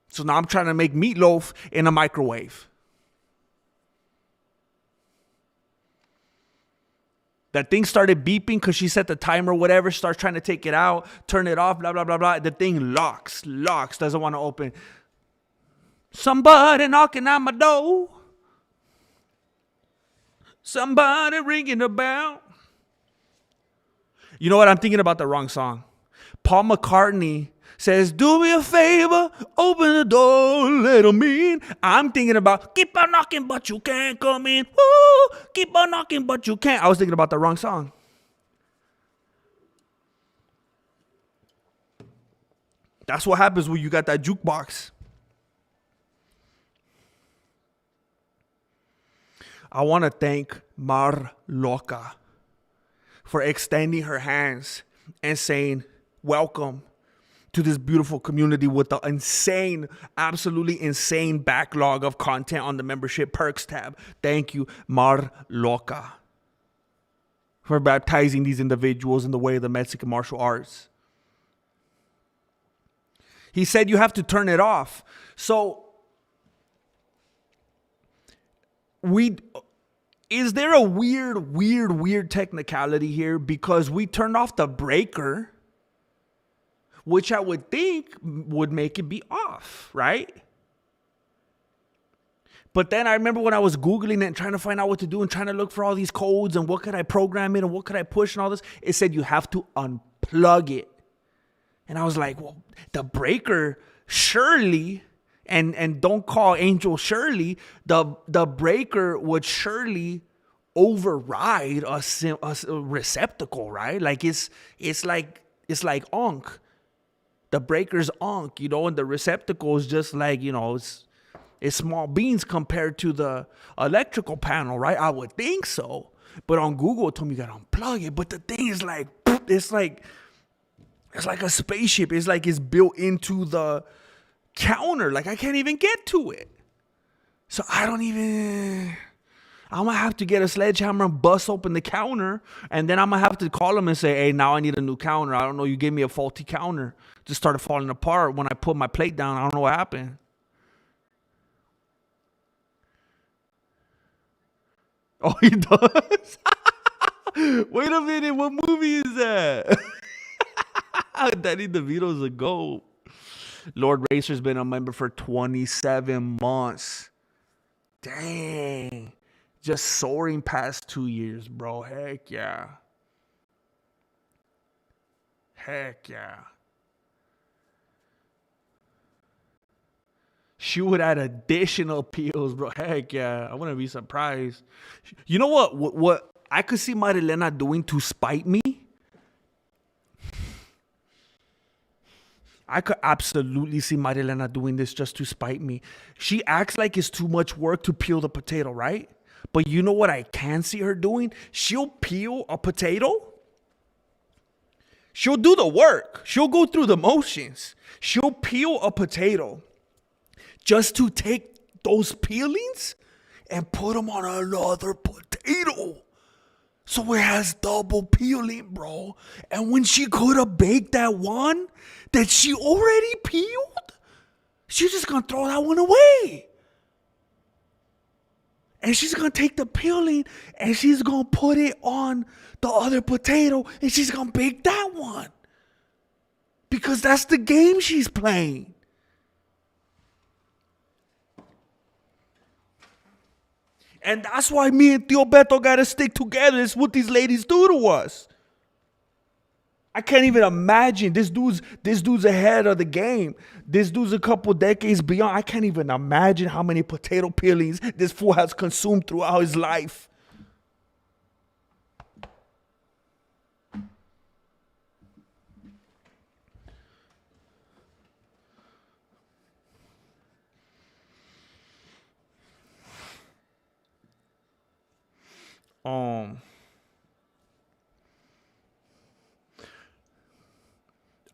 So now I'm trying to make meatloaf in a microwave. That thing started beeping because she set the timer, whatever, starts trying to take it out, turn it off, blah, blah, blah, blah. The thing locks, doesn't want to open. Somebody knocking on my door. Somebody ringing a bell. You know what? I'm thinking about the wrong song. Paul McCartney says, do me a favor, open the door, let 'em in. I'm thinking about, keep on knocking, but you can't come in. Woo, keep on knocking, but you can't. I was thinking about the wrong song. That's what happens when you got that jukebox. I want to thank Mar Loca for extending her hands and saying, welcome to this beautiful community with the insane, absolutely insane backlog of content on the membership perks tab. Thank you, Mar Loca, for baptizing these individuals in the way of the Mexican martial arts. He said you have to turn it off. So, is there a weird technicality here? Because we turned off the breaker, which I would think would make it be off, right? But then I remember when I was Googling it and trying to find out what to do and trying to look for all these codes and what could I program it and what could I push and all this, it said you have to unplug it. And I was like, well, the breaker surely... And don't call Angel Shirley. The breaker would surely override a receptacle, right? Like it's like onk. The breaker's onk, you know, and the receptacle is just like, you know, it's small beans compared to the electrical panel, right? I would think so. But on Google, it told me you gotta unplug it. But the thing is like, it's like a spaceship. It's like it's built into the counter. Like I can't even get to it. So I'm gonna have to get a sledgehammer and bust open the counter, and then I'm gonna have to call them and say, hey, now I need a new counter. I don't know, you gave me a faulty counter. Just started falling apart when I put my plate down. I don't know what happened. Oh, he does? Wait a minute, what movie is that? Danny DeVito's a GOAT. Lord Racer's been a member for 27 months. Dang. Just soaring past 2 years, bro. Heck yeah. Heck yeah. She would add additional peels, bro. Heck yeah. I wouldn't be surprised. You know what I could see Marilena doing to spite me? I could absolutely see Marilena doing this just to spite me. She acts like it's too much work to peel the potato, right? But you know what I can see her doing? She'll peel a potato. She'll do the work. She'll go through the motions. She'll peel a potato just to take those peelings and put them on another potato. So it has double peeling, bro. And when she could have baked that one that she already peeled, she's just going to throw that one away. And she's going to take the peeling and she's going to put it on the other potato and she's going to bake that one. Because that's the game she's playing. And that's why me and Tio Beto got to stick together. It's what these ladies do to us. I can't even imagine. This dude's ahead of the game. This dude's a couple decades beyond. I can't even imagine how many potato peelings this fool has consumed throughout his life. Um,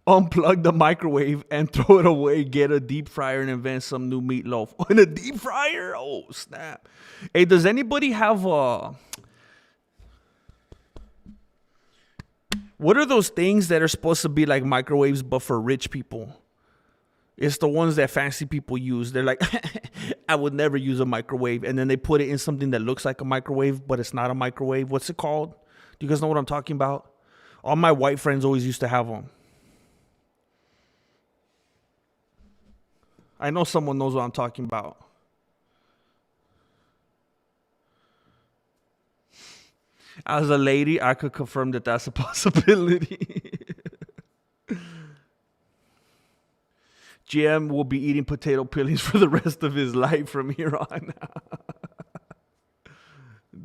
Unplug the microwave and throw it away. Get a deep fryer and invent some new meatloaf. In a deep fryer? Oh, snap. Hey, does anybody have what are those things that are supposed to be like microwaves but for rich people? It's the ones that fancy people use. They're like, I would never use a microwave. And then they put it in something that looks like a microwave, but it's not a microwave. What's it called? Do you guys know what I'm talking about? All my white friends always used to have them. I know someone knows what I'm talking about. As a lady, I could confirm that that's a possibility. GM will be eating potato peelings for the rest of his life from here on out.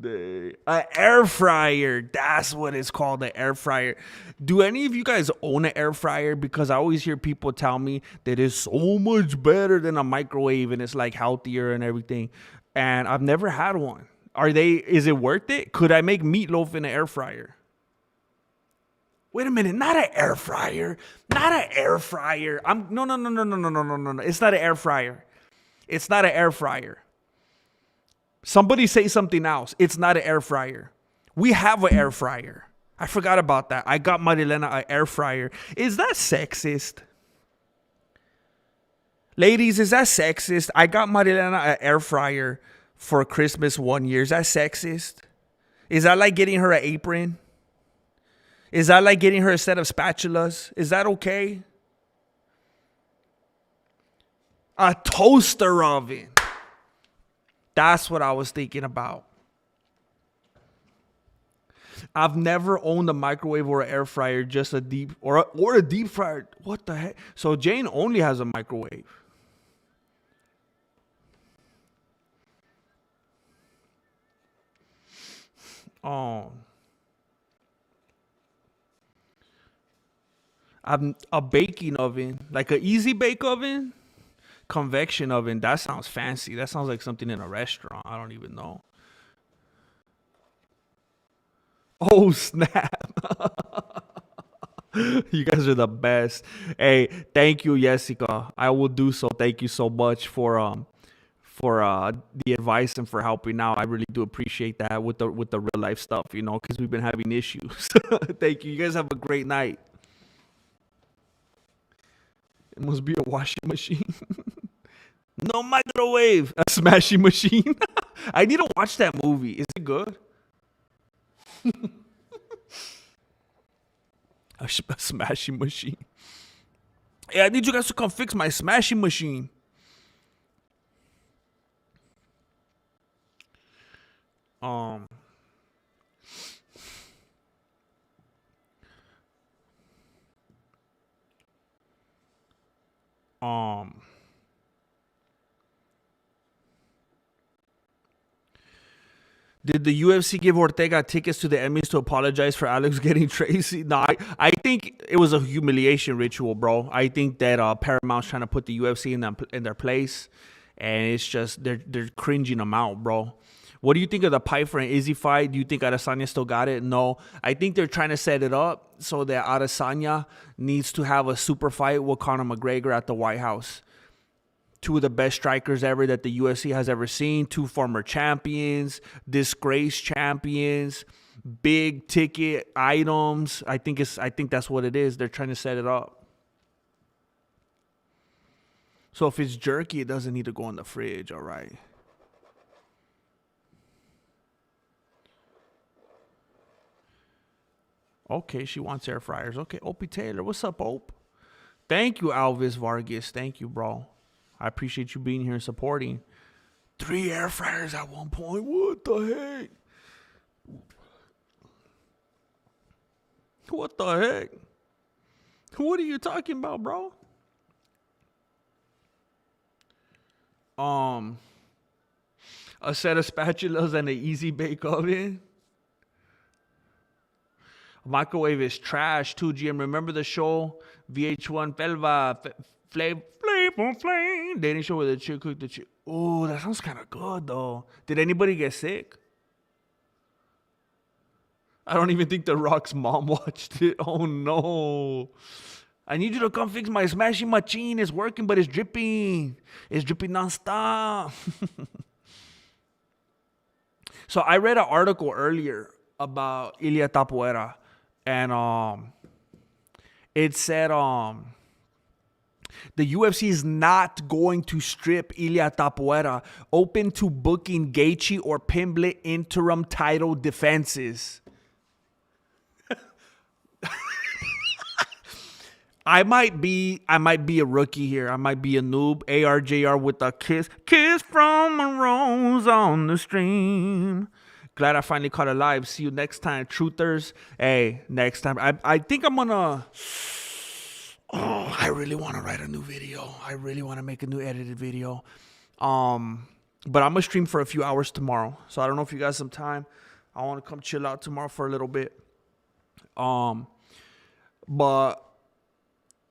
An air fryer. That's what it's called, an air fryer. Do any of you guys own an air fryer? Because I always hear people tell me that it's so much better than a microwave and it's like healthier and everything. And I've never had one. Is it worth it? Could I make meatloaf in an air fryer? Wait a minute, not an air fryer. Not an air fryer. No. It's not an air fryer. It's not an air fryer. Somebody say something else. It's not an air fryer. We have an air fryer. I forgot about that. I got Marilena an air fryer. Is that sexist? Ladies, is that sexist? I got Marilena an air fryer for Christmas one year. Is that sexist? Is that like getting her an apron? Is that like getting her a set of spatulas? Is that okay? A toaster oven. That's what I was thinking about. I've never owned a microwave or an air fryer, just a deep or a deep fryer. What the heck? So Jane only has a microwave. Oh. I'm a baking oven, like an easy bake oven, convection oven. That sounds fancy. That sounds like something in a restaurant. I don't even know. Oh snap! You guys are the best. Hey, thank you, Jessica. I will do so. Thank you so much for the advice and for helping out. I really do appreciate that with the real life stuff, because we've been having issues. Thank you. You guys have a great night. It must be a washing machine. No microwave. A smashing machine. I need to watch that movie. Is it good? A smashing machine. Hey, I need you guys to come fix my smashing machine. Um. Did the UFC give Ortega tickets to the Emmys to apologize for Alex getting Tracy? No, I think it was a humiliation ritual, bro. I think that Paramount's trying to put the UFC in their place, and it's just they're cringing them out, bro. What do you think of the Piper and Izzy fight? Do you think Adesanya still got it? No. I think they're trying to set it up so that Adesanya needs to have a super fight with Conor McGregor at the White House. Two of the best strikers ever that the UFC has ever seen. Two former champions, disgraced champions, big ticket items. I think that's what it is. They're trying to set it up. So if it's jerky, it doesn't need to go in the fridge. All right. Okay, she wants air fryers. Okay, Opie Taylor. What's up, Ope? Thank you, Alvis Vargas. Thank you, bro. I appreciate you being here and supporting. 3 air fryers at one point. What the heck? What the heck? What are you talking about, bro? A set of spatulas and an easy bake oven. Microwave is trash too, GM. Remember the show VH1 Flame? Dating show where the chick cooked the chick. Oh, that sounds kind of good though. Did anybody get sick? I don't even think The Rock's mom watched it. Oh no. I need you to come fix my smashing machine. It's working, but it's dripping. It's dripping nonstop. So I read an article earlier about Ilia Topuria, and it said the UFC is not going to strip Ilia Topuria, open to booking Gaethje or Pimblett interim title defenses. I might be a rookie here. I might be a noob. ARJR with a kiss from a rose on the stream. Glad I finally caught it live. See you next time, truthers. Hey, next time. I think I'm gonna. Oh, I really want to write a new video. I really want to make a new edited video. But I'm gonna stream for a few hours tomorrow. So I don't know if you guys have some time. I want to come chill out tomorrow for a little bit. But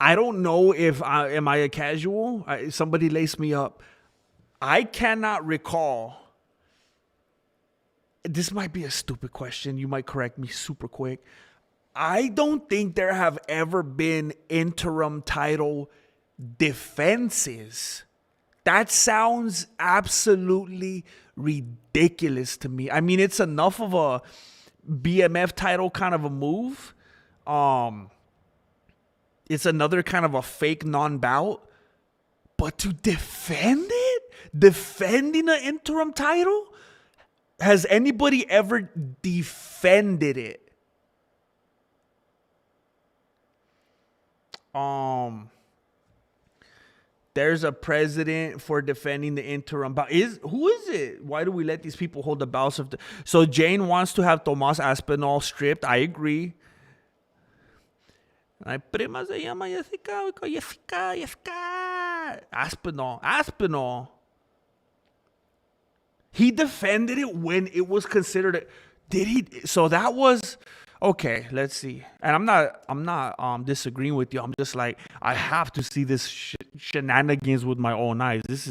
I don't know if am I a casual. Somebody laced me up. I cannot recall. This might be a stupid question. You might correct me super quick. I don't think there have ever been interim title defenses. That sounds absolutely ridiculous to me. I mean, it's enough of a BMF title kind of a move. It's another kind of a fake non-bout. But to defend it? Defending an interim title? Has anybody ever defended it? There's a precedent for defending the interim bout. Who is it? Why do we let these people hold the bouts of So Jane wants to have Tomas Aspinall stripped. I agree. My prima se llama Jessica. Aspinall. He defended it when it was considered. Did he? So that was okay. Let's see. And I'm not disagreeing with you. I'm just like, I have to see this shenanigans with my own eyes. This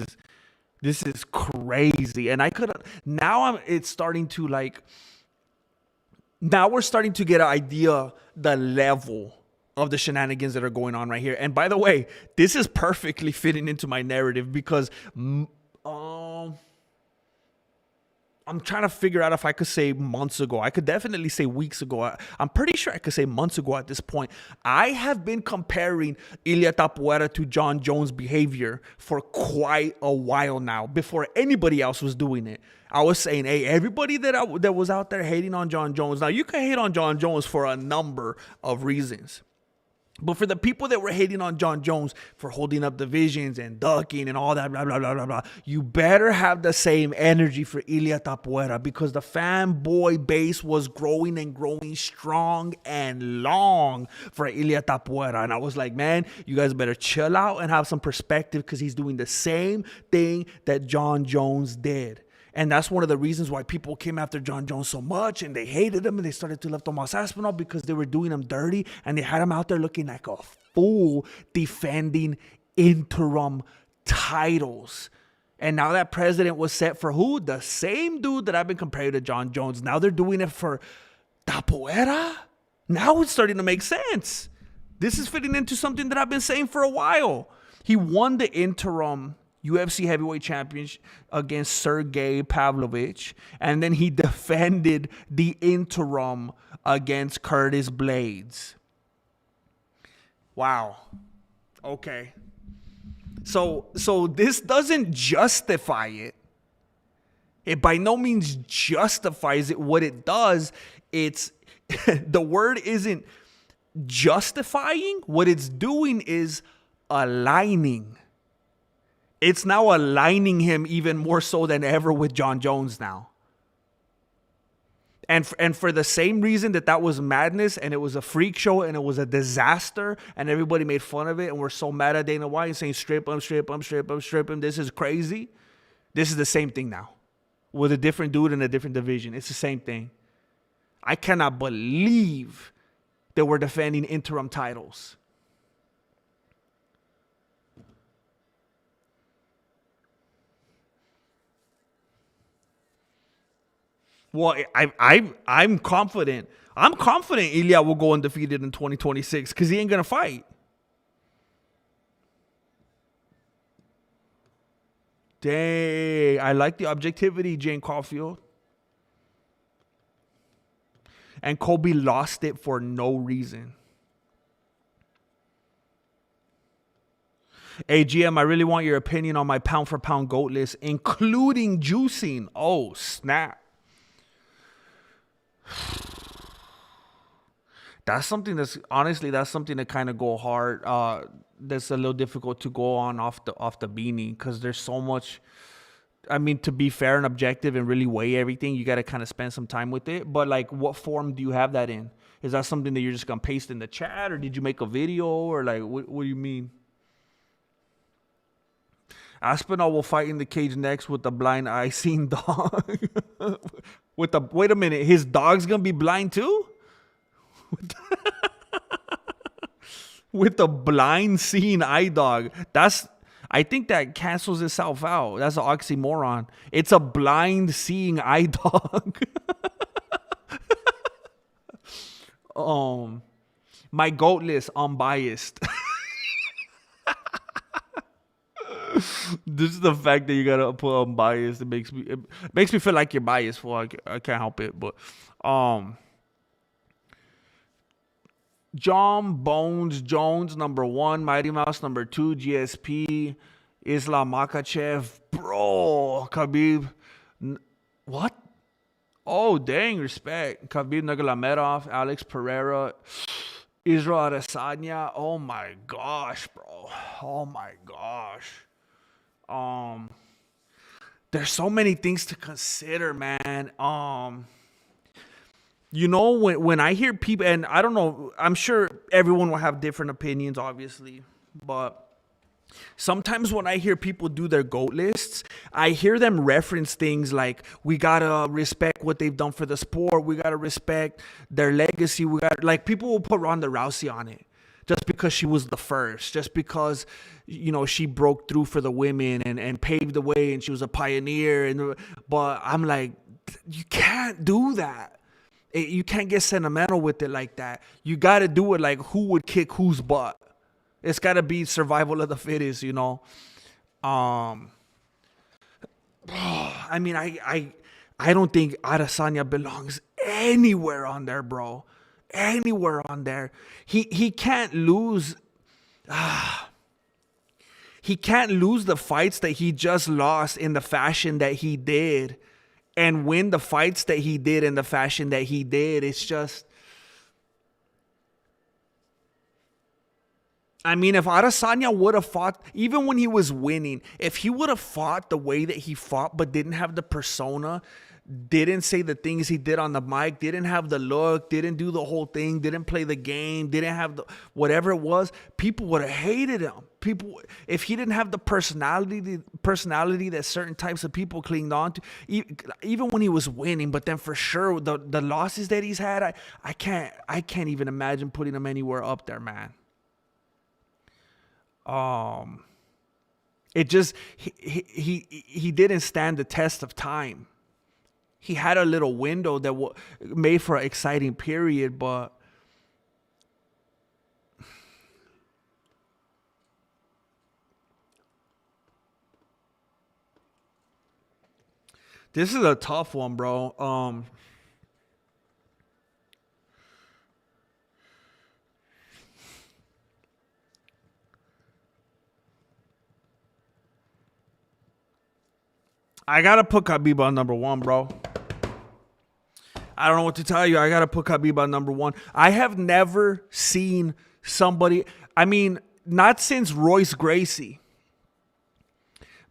is crazy. And I could now. It's starting to like. Now we're starting to get an idea the level of the shenanigans that are going on right here. And by the way, this is perfectly fitting into my narrative because I'm trying to figure out if I could say months ago. I could definitely say weeks ago. I'm pretty sure I could say months ago at this point. I have been comparing Ilia Topuria to Jon Jones' behavior for quite a while now, before anybody else was doing it. I was saying, hey, everybody that was out there hating on Jon Jones. Now, you can hate on Jon Jones for a number of reasons. But for the people that were hating on Jon Jones for holding up divisions and ducking and all that, blah, blah, blah, blah, blah, you better have the same energy for Ilia Topuria, because the fanboy base was growing and growing strong and long for Ilia Topuria. And I was like, man, you guys better chill out and have some perspective, because he's doing the same thing that Jon Jones did. And that's one of the reasons why people came after Jon Jones so much, and they hated him, and they started to love Tomas Aspinall, because they were doing him dirty, and they had him out there looking like a fool defending interim titles. And now that precedent was set for who? The same dude that I've been comparing to Jon Jones. Now they're doing it for Topuria? Now it's starting to make sense. This is fitting into something that I've been saying for a while. He won the interim UFC heavyweight championship against Sergey Pavlovich, and then he defended the interim against Curtis Blades. Wow. Okay. So this doesn't justify it. It by no means justifies it. What it does, it's the word isn't justifying. What it's doing is aligning. It's now aligning him even more so than ever with Jon Jones now. And for the same reason that was madness, and it was a freak show, and it was a disaster, and everybody made fun of it, and we're so mad at Dana White and saying strip him, this is crazy. This is the same thing now with a different dude in a different division. It's the same thing. I cannot believe that we're defending interim titles. Well, I'm confident. I'm confident Ilia will go undefeated in 2026 because he ain't gonna fight. Dang, I like the objectivity, Jane Caulfield. And Kobe lost it for no reason. Hey, GM, I really want your opinion on my pound for pound GOAT list, including juicing. Oh, snap. That's something that's something that kind of go hard. That's a little difficult to go on off the beanie because there's so much. I mean, to be fair and objective and really weigh everything, you got to kind of spend some time with it. But like, what form do you have that in? Is that something that you're just gonna paste in the chat, or did you make a video, or like, what do you mean? Aspinall will fight in the cage next with the blind eye seeing dog. Wait a minute, his dog's gonna be blind too? With the blind seeing eye dog. I think that cancels itself out. That's an oxymoron. It's a blind seeing eye dog. My GOAT list, unbiased. This is the fact that you gotta put unbiased. It makes me feel like you're biased. For I can't help it. But John Bones Jones, number 1. Mighty Mouse, number 2. GSP. Islam Makhachev. Bro. Khabib. What? Oh, dang. Respect. Khabib Nurmagomedov. Alex Pereira. Israel Adesanya. Oh, my gosh, bro. Oh, my gosh. There's so many things to consider, man. You know, when I hear people, and I don't know, I'm sure everyone will have different opinions, obviously, but sometimes when I hear people do their GOAT lists, I hear them reference things like, we gotta respect what they've done for the sport, we gotta respect their legacy, like, people will put Ronda Rousey on it just because she was the first, just because, you know, she broke through for the women and paved the way and she was a pioneer. But I'm like, you can't do that. You can't get sentimental with it like that. You got to do it like who would kick whose butt. It's got to be survival of the fittest, you know. I mean, I don't think Adesanya belongs anywhere on there, bro. Anywhere on there. He can't lose. He can't lose the fights that he just lost in the fashion that he did, and win the fights that he did in the fashion that he did. It's just, I mean, if Adesanya would have fought, even when he was winning, if he would have fought the way that he fought but didn't have the persona, didn't say the things he did on the mic, didn't have the look, didn't do the whole thing, didn't play the game, didn't have the whatever it was, people would have hated him. People, if he didn't have the personality that certain types of people clinged on to, even when he was winning. But then for sure, the losses that he's had, I can't even imagine putting him anywhere up there, man. It just he didn't stand the test of time. He had a little window that made for an exciting period, but this is a tough one, bro. I gotta put Khabib on number 1, bro. I don't know what to tell you. I gotta put Khabib on number 1. I have never seen somebody, I mean, not since Royce Gracie.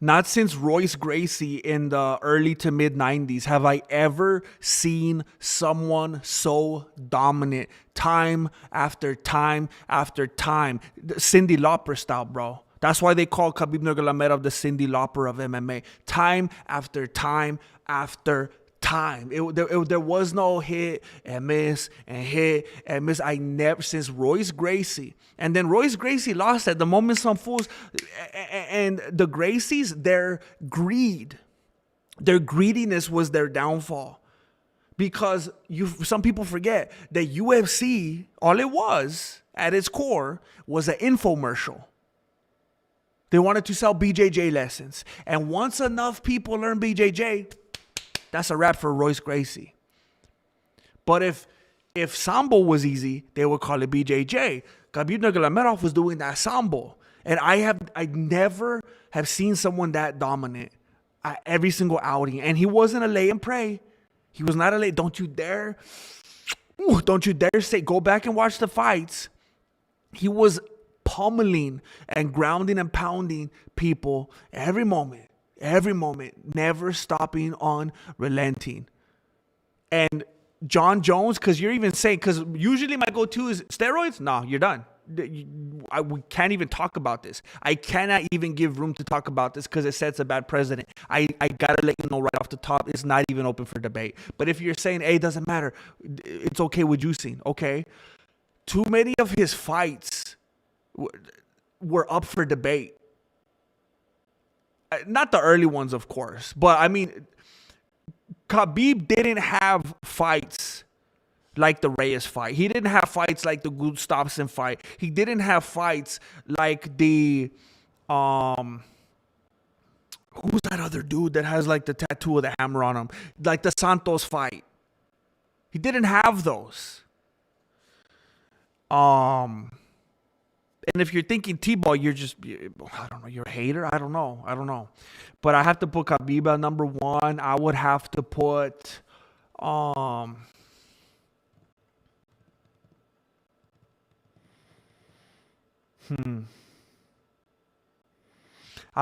Not since Royce Gracie in the early to mid 90s have I ever seen someone so dominant time after time after time. Cyndi Lauper style, bro. That's why they call Khabib Nurmagomedov the Cyndi Lauper of MMA. Time after time after time. There was no hit and miss and hit and miss. I never, since Royce Gracie. And then Royce Gracie lost at the moment. Some fools, and the Gracies, their greediness was their downfall. Because some people forget that UFC, all it was at its core was an infomercial. They wanted to sell BJJ lessons. And once enough people learn BJJ, that's a wrap for Royce Gracie. But if Sambo was easy, they would call it BJJ. Khabib Nurmagomedov was doing that Sambo. And I never have seen someone that dominant at every single outing. And he wasn't a lay and pray. He was not a lay. Don't you dare say, go back and watch the fights. He was pummeling and grounding and pounding people every moment, never stopping on relenting. And John Jones, because you're even saying, because usually my go-to is steroids. No, you're done. We can't even talk about this. I cannot even give room to talk about this because it sets a bad precedent. I gotta let you know right off the top, it's not even open for debate. But if you're saying, hey, it doesn't matter, it's okay with juicing, okay? Too many of his fights were up for debate. Not the early ones, of course, but I mean, Khabib didn't have fights like the Reyes fight. He didn't have fights like the Gustafsson fight. He didn't have fights like the who's that other dude that has like the tattoo of the hammer on him? Like the Santos fight. He didn't have those. And if you're thinking T-ball, you're just, I don't know, you're a hater? I don't know. But I have to put Khabib at number one. I would have to put I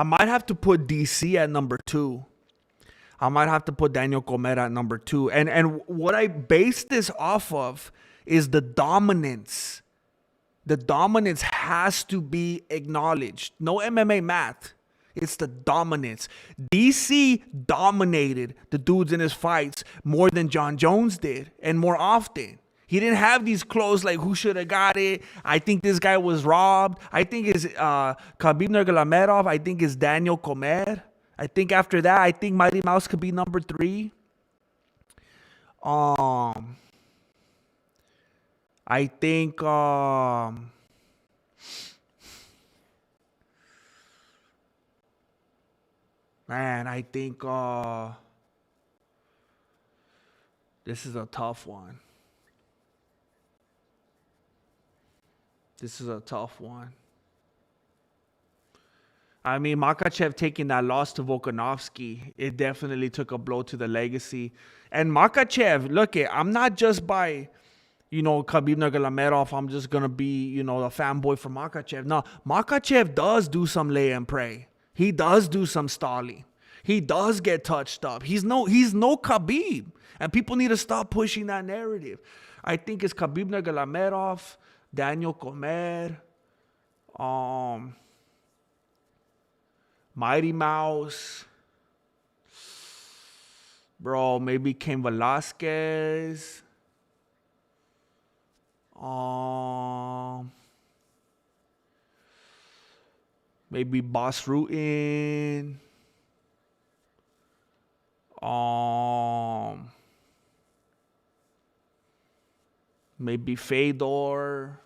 might have to put DC at number two. I might have to put Daniel Cormier at number two. And what I base this off of is the dominance. The dominance has to be acknowledged. No MMA math. It's the dominance. DC dominated the dudes in his fights more than John Jones did, and more often. He didn't have these close like who should have got it. I think this guy was robbed. I think it's Khabib Nurmagomedov. I think it's Daniel Cormier. I think after that, I think Mighty Mouse could be number three. I think I think this is a tough one. I mean, Makhachev taking that loss to Volkanovski, it definitely took a blow to the legacy. And Makhachev, look, I'm not just by, Khabib Nurmagomedov, I'm just going to be, a fanboy for Makhachev. No, Makhachev does do some lay and pray. He does do some stalling. He does get touched up. He's no Khabib. And people need to stop pushing that narrative. I think it's Khabib Nurmagomedov, Daniel Cormier, Mighty Mouse, bro, maybe Cain Velasquez, maybe Boss Rutan, maybe Fedor,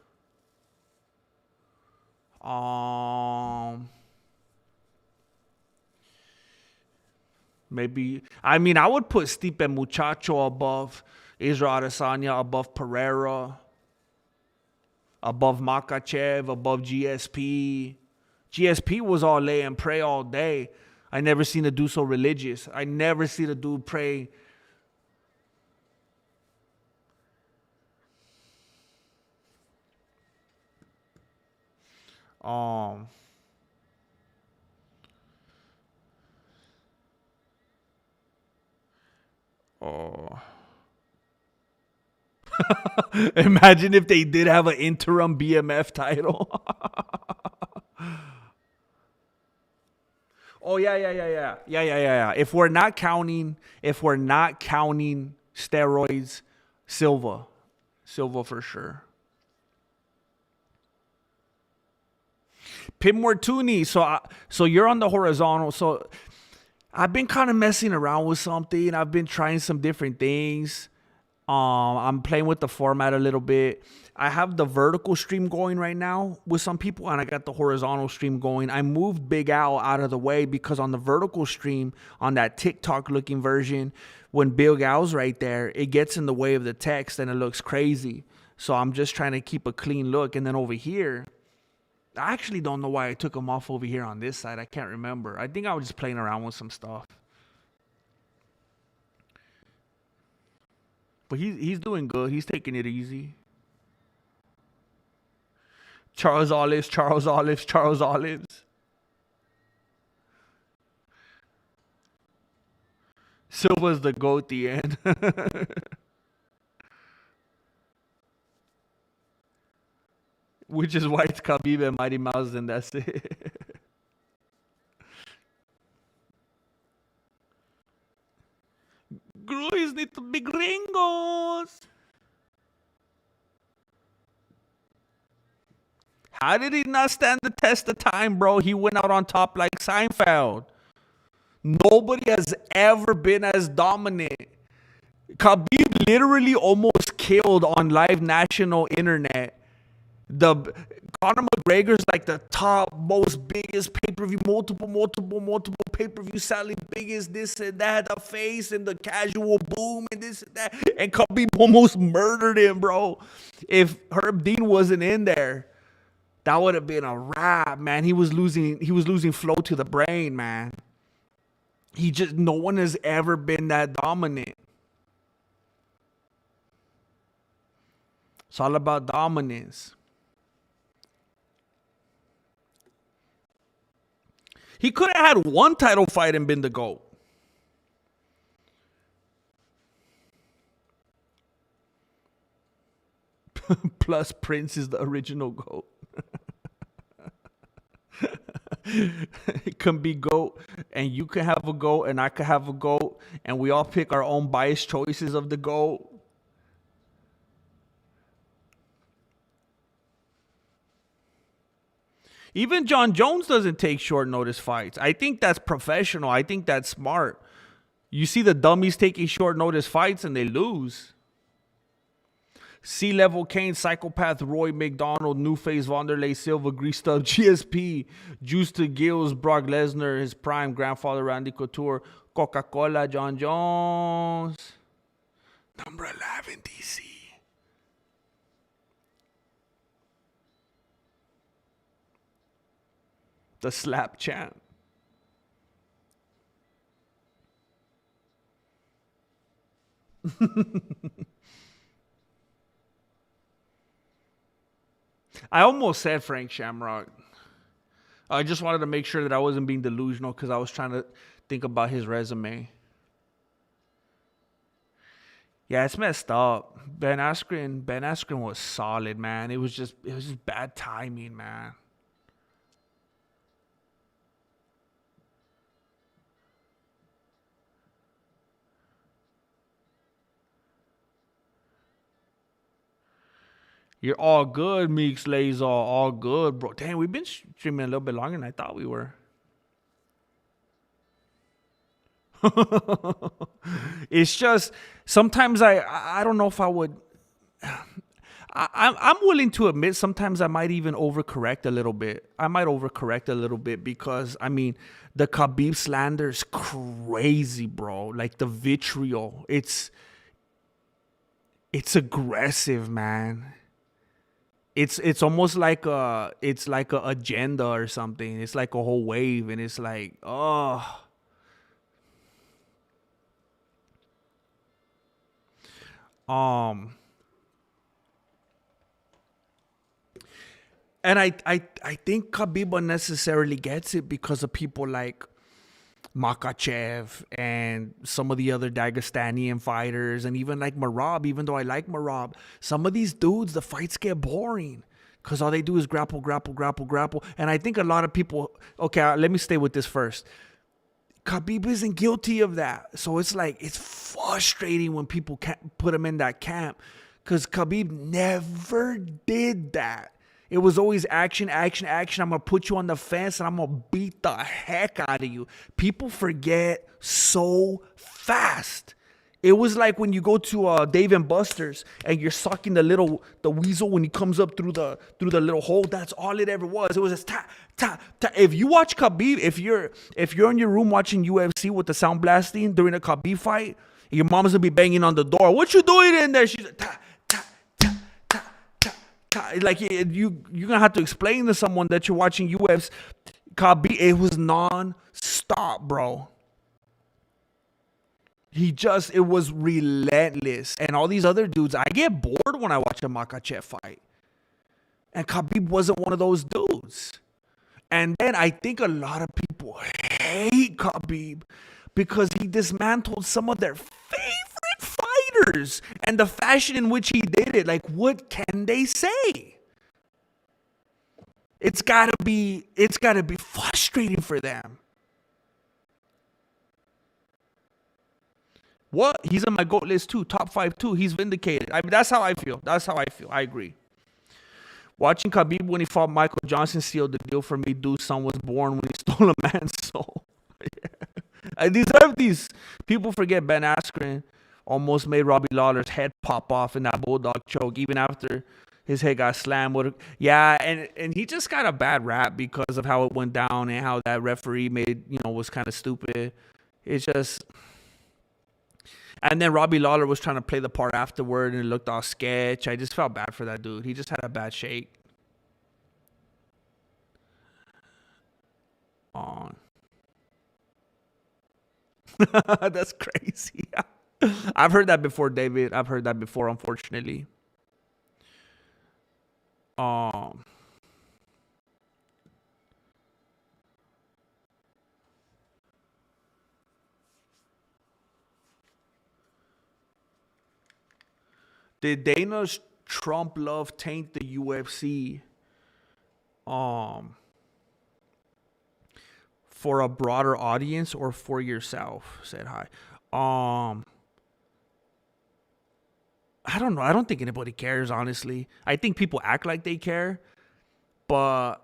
maybe, I would put Stipe Muchacho above Israel Adesanya, above Pereira, above Makhachev, above GSP. GSP was all lay and pray all day. I never seen a dude so religious. I never seen a dude pray. Imagine if they did have an interim BMF title. Oh yeah. If we're not counting steroids, Silva for sure. Pim Mortuni. So you're on the horizontal. So I've been kind of messing around with something. I've been trying some different things. I'm playing with the format a little bit. I have the vertical stream going right now with some people, and I got the horizontal stream going. I moved Big Al out of the way because on the vertical stream, on that TikTok looking version, when Big Al's right there, it gets in the way of the text and it looks crazy. So I'm just trying to keep a clean look. And then over here, I actually don't know why I took him off over here on this side. I can't remember. I think I was just playing around with some stuff. But he's doing good. He's taking it easy. Charles Olives, Charles Olives, Charles Olives. Silva's the GOAT at the end. Which is why it's Khabib and Mighty Mouse, and that's it. Gruis need to be gringos. How did he not stand the test of time, bro? He went out on top like Seinfeld. Nobody has ever been as dominant. Khabib literally almost killed on live national internet. The Conor McGregor's like the top, most biggest pay-per-view, multiple pay-per-view selling, biggest this and that, the face and the casual boom and this and that. And Khabib almost murdered him, bro. If Herb Dean wasn't in there, that would have been a wrap, man. He was losing flow to the brain, man. No one has ever been that dominant. It's all about dominance. He could have had one title fight and been the GOAT. Plus Prince is the original GOAT. It can be GOAT, and you can have a GOAT, and I can have a GOAT, and we all pick our own biased choices of the GOAT. Even John Jones doesn't take short notice fights. I think that's professional. I think that's smart. You see the dummies taking short notice fights and they lose. C-Level Kane, Psychopath, Roy McDonald, New Face, Wanderlei Silva, Grease Stub, GSP, Juice to Gills, Brock Lesnar, his prime grandfather, Randy Couture, Coca-Cola, John Jones. Number 11, DC. The slap champ. I almost said Frank Shamrock. I just wanted to make sure that I wasn't being delusional because I was trying to think about his resume. Yeah, it's messed up. Ben Askren was solid, man. It was just bad timing, man. You're all good, Meeks Lays all good, bro. Damn, we've been streaming a little bit longer than I thought we were. It's just sometimes I don't know if I would. I'm willing to admit sometimes I might even overcorrect a little bit. I might overcorrect a little bit because I mean the Khabib slander is crazy, bro. Like the vitriol, it's aggressive, man. It's almost like a agenda or something. It's like a whole wave, and it's like, oh. And I think Khabib unnecessarily gets it because of people like Makachev and some of the other Dagestanian fighters, and even like Marab. Even though I like Marab, some of these dudes, the fights get boring because all they do is grapple. And I think a lot of people, okay, let me stay with this first. Khabib isn't guilty of that. So it's like, it's frustrating when people can't put him in that camp because Khabib never did that. It was always action. I'm going to put you on the fence and I'm going to beat the heck out of you. People forget so fast. It was like when you go to Dave and Buster's and you're sucking the weasel when he comes up through the little hole. That's all it ever was. It was just ta ta ta. If you watch Khabib, if you're in your room watching UFC with the sound blasting during a Khabib fight, your mom's gonna be banging on the door. What you doing in there? She's like ta ta ta ta ta ta. Like you're gonna have to explain to someone that you're watching UFC. Khabib, it was non-stop, bro. It was relentless. And all these other dudes, I get bored when I watch a Makachev fight. And Khabib wasn't one of those dudes. And then I think a lot of people hate Khabib because he dismantled some of their favorite fighters. And the fashion in which he did it, like, what can they say? It's gotta be frustrating for them. What? He's on my GOAT list too. Top 5 too. He's vindicated. I mean, that's how I feel. I agree. Watching Khabib when he fought Michael Johnson sealed the deal for me. Dude's son was born when he stole a man's soul. Yeah. I deserve these. People forget Ben Askren almost made Robbie Lawler's head pop off in that bulldog choke, even after his head got slammed. Yeah, and he just got a bad rap because of how it went down and how that referee was kind of stupid. It's just... And then Robbie Lawler was trying to play the part afterward, and it looked all sketch. I just felt bad for that dude. He just had a bad shake. On. That's crazy. I've heard that before, David. I've heard that before, unfortunately. Did Dana's Trump love taint the UFC for a broader audience or for yourself? Said hi. I don't know. I don't think anybody cares, honestly. I think people act like they care, but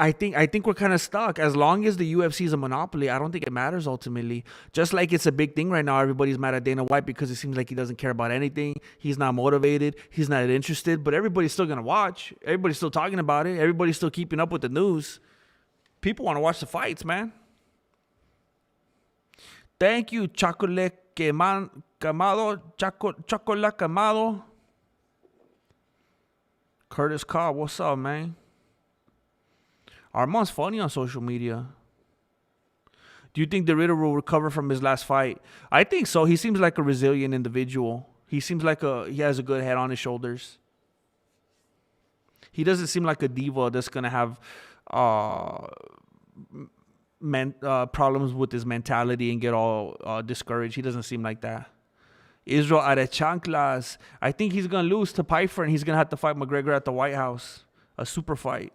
I think we're kind of stuck. As long as the UFC is a monopoly, I don't think it matters ultimately. Just like it's a big thing right now. Everybody's mad at Dana White because it seems like he doesn't care about anything. He's not motivated. He's not interested. But everybody's still going to watch. Everybody's still talking about it. Everybody's still keeping up with the news. People want to watch the fights, man. Thank you, Chocolate Camado. Chocolate Camado. Curtis Cobb, what's up, man? Armand's funny on social media. Do you think the Ritter will recover from his last fight? I think so. He seems like a resilient individual. He seems like he has a good head on his shoulders. He doesn't seem like a diva that's gonna have problems with his mentality and get all discouraged. He doesn't seem like that. Israel Arechanclas. I think he's gonna lose to Pfeiffer and he's gonna have to fight McGregor at the White House. A super fight.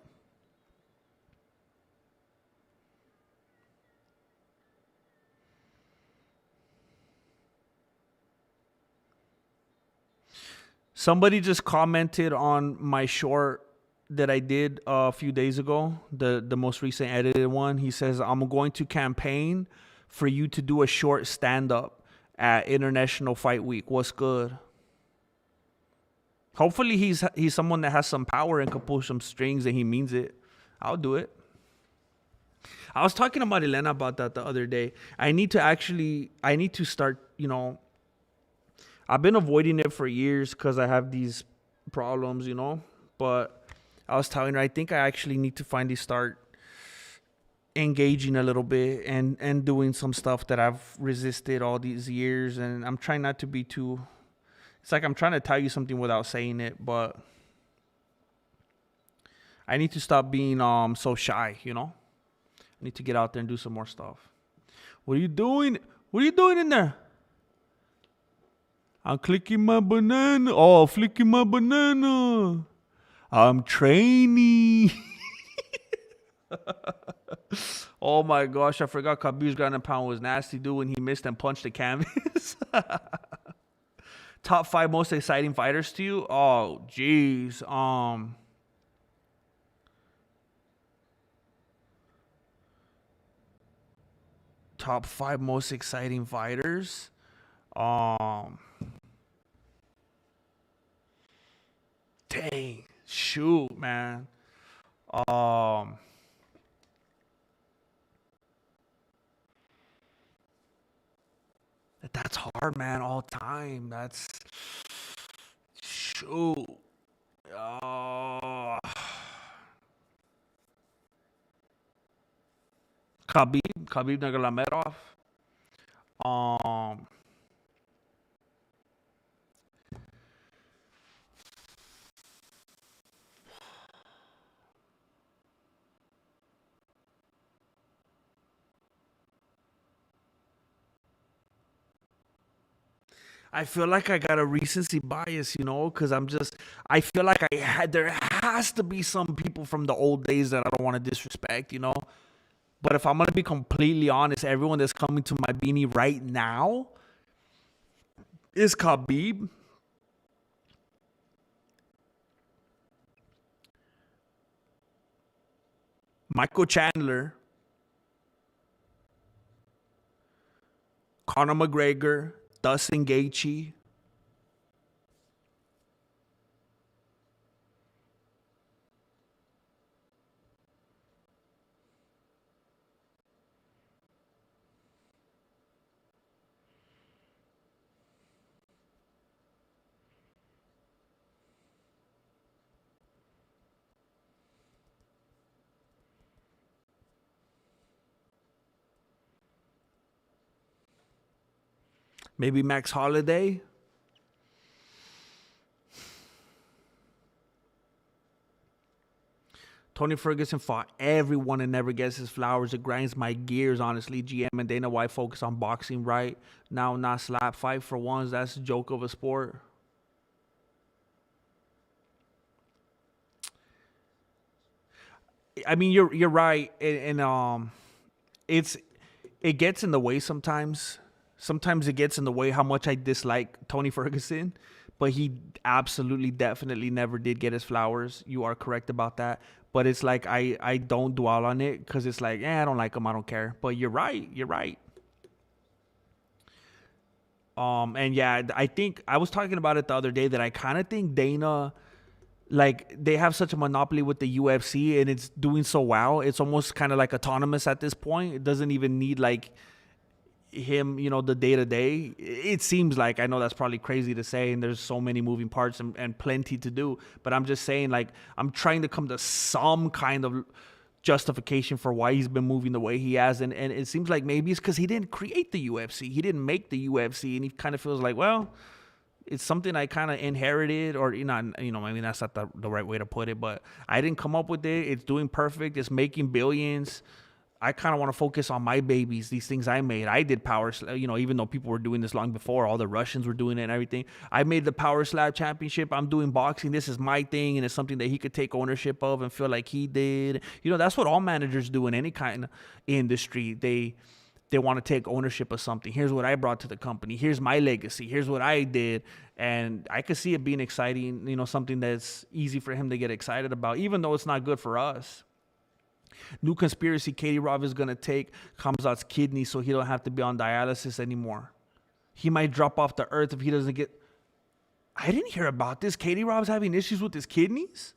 Somebody just commented on my short that I did a few days ago, the most recent edited one. He says, I'm going to campaign for you to do a short stand-up at International Fight Week. What's good? Hopefully he's someone that has some power and can pull some strings and he means it. I'll do it. I was talking to Marilena about that the other day. I need to start, I've been avoiding it for years because I have these problems, But I was telling her, I think I actually need to finally start engaging a little bit and doing some stuff that I've resisted all these years. And I'm trying not to be too... It's like I'm trying to tell you something without saying it, but I need to stop being so shy, I need to get out there and do some more stuff. What are you doing? What are you doing in there? I'm clicking my banana. Oh, flicking my banana. I'm training. Oh my gosh, I forgot Khabib's ground and pound was nasty, dude, when he missed and punched the canvas. Top 5 most exciting fighters to you? Oh, jeez. Top 5 most exciting fighters? Um, dang, shoot, man. Um, that's hard, man. All time. That's shoot. Uh, Khabib Nurmagomedov. Um, I feel like I got a recency bias, because I feel like there has to be some people from the old days that I don't want to disrespect. But if I'm gonna be completely honest, everyone that's coming to my beanie right now is Khabib, Michael Chandler, Conor McGregor, Dustin Gaethje. Maybe Max Holiday. Tony Ferguson fought everyone and never gets his flowers. It grinds my gears, honestly. GM and Dana White focus on boxing right now, not slap fight for ones. That's a joke of a sport. I mean, you're right, and it's it gets in the way sometimes. Sometimes it gets in the way how much I dislike Tony Ferguson, but he absolutely, definitely never did get his flowers. You are correct about that. But it's like I don't dwell on it because it's like, I don't like him, I don't care. But you're right, you're right. And yeah, I think I was talking about it the other day that I kind of think Dana, like, they have such a monopoly with the UFC and it's doing so well. It's almost kind of like autonomous at this point. It doesn't even need like him, the day to day. It seems like, I know that's probably crazy to say, and there's so many moving parts and plenty to do. But I'm just saying, like, I'm trying to come to some kind of justification for why he's been moving the way he has. And it seems like maybe it's because he didn't create the UFC. He didn't make the UFC. And he kind of feels like, well, it's something I kind of inherited, or maybe that's not the right way to put it, but I didn't come up with it. It's doing perfect. It's making billions. I kind of want to focus on my babies, these things I made. I did even though people were doing this long before, all the Russians were doing it and everything. I made the Power Slap Championship. I'm doing boxing. This is my thing, and it's something that he could take ownership of and feel like he did. That's what all managers do in any kind of industry. They want to take ownership of something. Here's what I brought to the company. Here's my legacy. Here's what I did. And I could see it being exciting, something that's easy for him to get excited about, even though it's not good for us. New conspiracy, Katie Robb is going to take Khamzat's kidney so he don't have to be on dialysis anymore. He might drop off the earth if he doesn't get... I didn't hear about this. Katie Robb's having issues with his kidneys?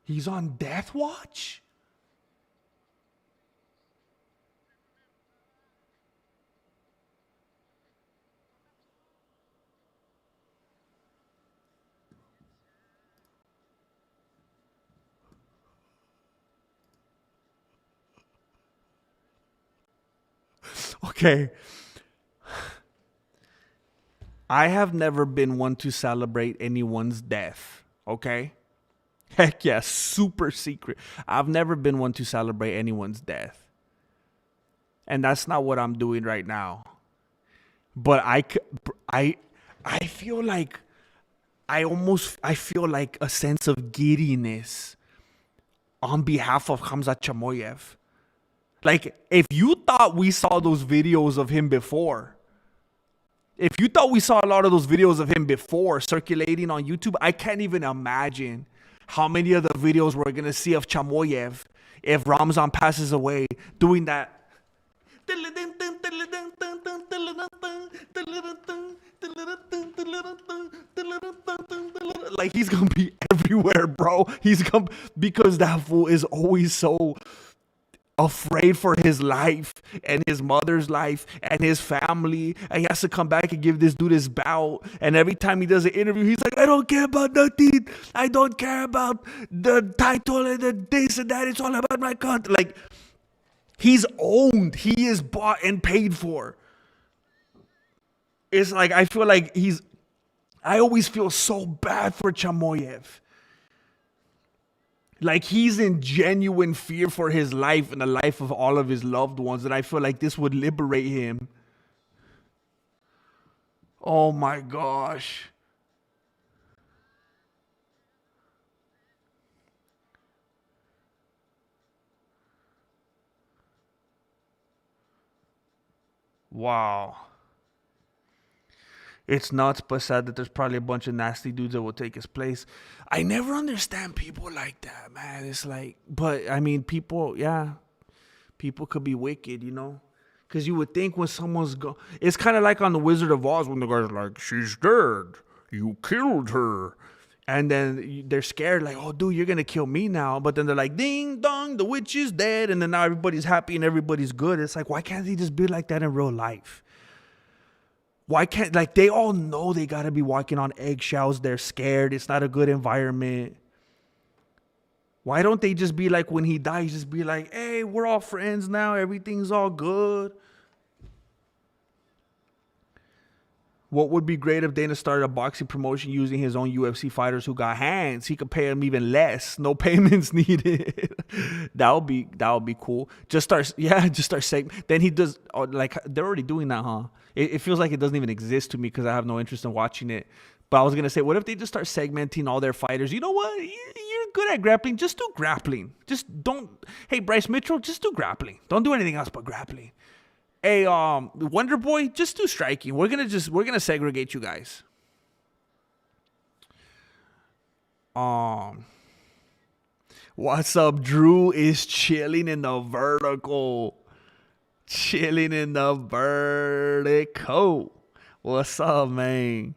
He's on death watch? Okay. I have never been one to celebrate anyone's death. Okay? Heck yeah, super secret. I've never been one to celebrate anyone's death. And that's not what I'm doing right now. But I feel like I feel like a sense of giddiness on behalf of Khamzat Chamoyev. Like, if you thought we saw those videos of him before, If you thought we saw a lot of those videos of him before circulating on YouTube, I can't even imagine how many of the videos we're going to see of Chamoyev if Ramzan passes away doing that. Like, he's going to be everywhere, bro. Because that fool is always so afraid for his life and his mother's life and his family, and he has to come back and give this dude his bout. And every time he does an interview, he's like, I don't care about nothing. I don't care about the title and the this and that. It's all about my country. Like, he's owned. He is bought and paid for. It's like, I feel like I always feel so bad for Chamoyev. Like, he's in genuine fear for his life and the life of all of his loved ones. And I feel like this would liberate him. Oh my gosh. Wow. It's nuts, but sad that there's probably a bunch of nasty dudes that will take his place. I never understand people like that, man. It's like, but I mean, people could be wicked, you know? Because you would think when someone's it's kind of like on The Wizard of Oz when the guy's like, she's dead. You killed her. And then they're scared, like, oh, dude, you're going to kill me now. But then they're like, ding, dong, the witch is dead. And then now everybody's happy and everybody's good. It's like, why can't they just be like that in real life? Why can't, like, they all know they got to be walking on eggshells. They're scared. It's not a good environment. Why don't they just be like, when he dies, just be like, hey, we're all friends now. Everything's all good. What would be great if Dana started a boxing promotion using his own UFC fighters who got hands? He could pay them even less. No payments needed. that would be cool. Just start saying. Then he does, like, they're already doing that, huh? It feels like it doesn't even exist to me because I have no interest in watching it. But I was going to say, what if they just start segmenting all their fighters? You know what? You're good at grappling. Just do grappling. Just don't. Hey, Bryce Mitchell, just do grappling. Don't do anything else but grappling. Hey, Wonder Boy, just do striking. We're gonna segregate you guys. What's up? Drew is chilling in the vertical. Chilling in the vertical. What's up, man?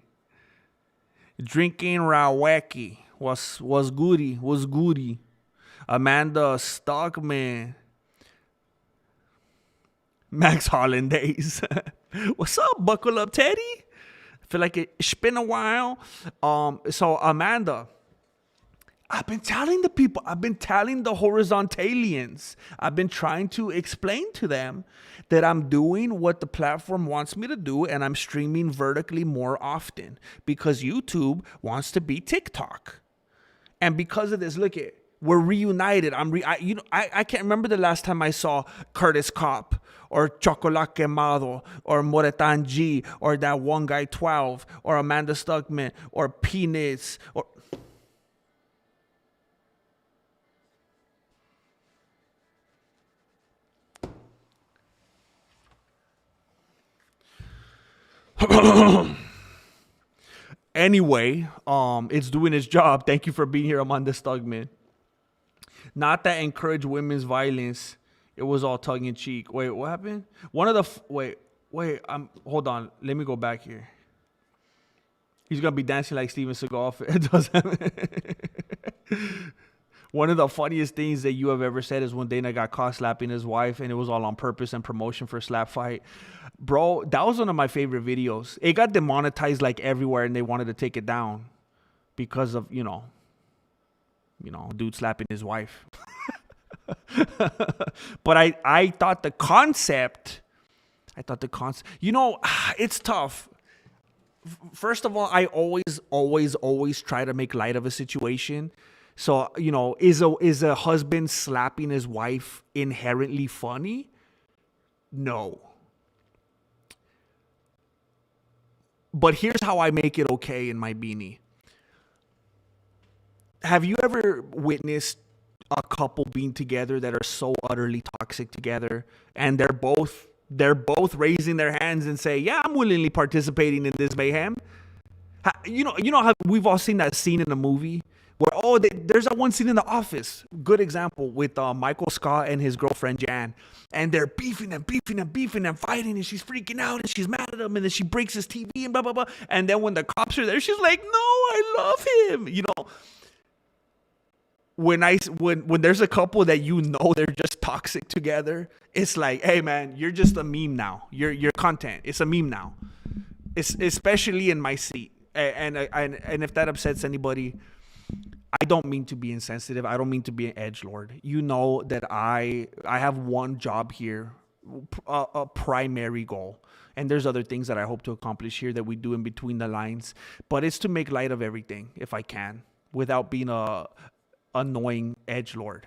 Drinking Raweki. What's goody? What's goody? Amanda Stockman. Max Hollandaise. What's up? Buckle up, Teddy. I feel like it's been a while. So Amanda, I've been telling the people, I've been telling the horizontalians, I've been trying to explain to them that I'm doing what the platform wants me to do, and I'm streaming vertically more often because YouTube wants to be TikTok. And because of this, look at, we're reunited. I can't remember the last time I saw Curtis Kopp or Chocolate Quemado or Moretan G or that one guy 12 or Amanda Stuckman or Peanuts or anyway, it's doing its job. Thank you for being here, Amanda Stugman. Not that encourage women's violence. It was all tongue in cheek. Wait, what happened? One of the wait. Hold on. Let me go back here. He's gonna be dancing like Steven Seagal. One of the funniest things that you have ever said is when Dana got caught slapping his wife, and it was all on purpose and promotion for a slap fight. Bro, that was one of my favorite videos. It got demonetized like everywhere, and they wanted to take it down because of you know, dude slapping his wife. But I thought the concept, it's tough. First of all, I always try to make light of a situation. So, is a husband slapping his wife inherently funny? No. But here's how I make it okay in my beanie. Have you ever witnessed a couple being together that are so utterly toxic together, and they're both They're both raising their hands and say, yeah, I'm willingly participating in this mayhem. You know how we've all seen that scene in a movie where there's that one scene in The Office, good example, with Michael Scott and his girlfriend Jan, and they're beefing and fighting, and she's freaking out and she's mad at him, and then she breaks his TV and blah blah blah, and then when the cops are there, she's like, no, I love him. When there's a couple that they're just toxic together, it's like, hey man, you're just a meme now. Your content, it's a meme now. It's especially in my seat. And if that upsets anybody, I don't mean to be insensitive. I don't mean to be an edgelord. You know that I have one job here, a primary goal. And there's other things that I hope to accomplish here that we do in between the lines. But it's to make light of everything, if I can, without being a annoying edgelord.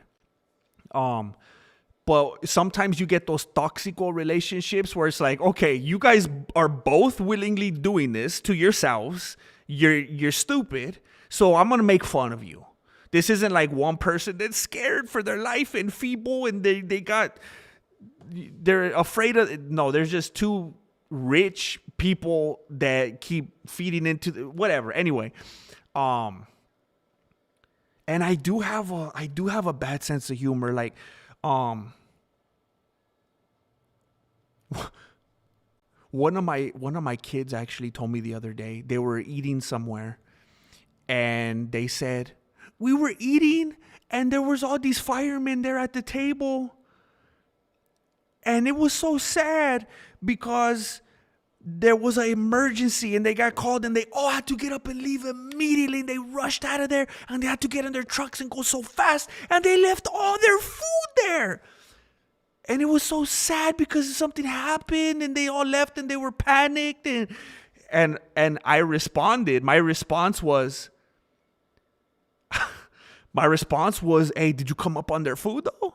But sometimes you get those toxical relationships where it's like, okay, you guys are both willingly doing this to yourselves. You're stupid, so I'm gonna make fun of you. This isn't like one person that's scared for their life and feeble, and they're afraid of. No, there's just two rich people that keep feeding into whatever. Anyway, and I do have a bad sense of humor, like. One of my kids actually told me the other day, they were eating somewhere and they said, we were eating and there was all these firemen there at the table, and it was so sad because there was an emergency and they got called and they all had to get up and leave immediately. They rushed out of there and they had to get in their trucks and go so fast, and they left all their food there. And it was so sad because something happened and they all left and they were panicked. And I responded. My response was, hey, did you come up on their food though?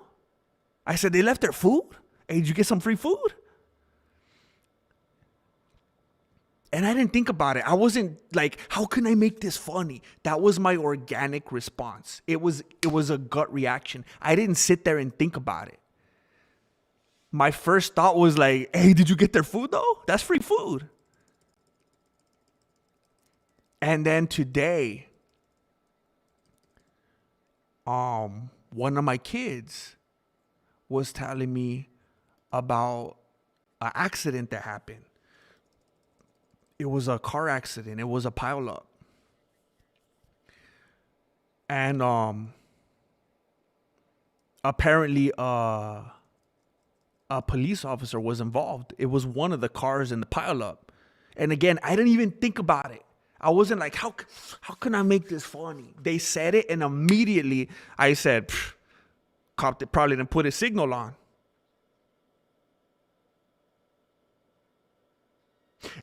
I said, they left their food? Hey, did you get some free food? And I didn't think about it. I wasn't like, how can I make this funny? That was my organic response. It was a gut reaction. I didn't sit there and think about it. My first thought was like, hey, did you get their food though? That's free food. And then today, one of my kids was telling me about an accident that happened. It was a car accident. It was a pileup. And apparently a police officer was involved. It was one of the cars in the pileup. And again, I didn't even think about it. I wasn't like, how can I make this funny? They said it, and immediately I said, cop probably didn't put his signal on.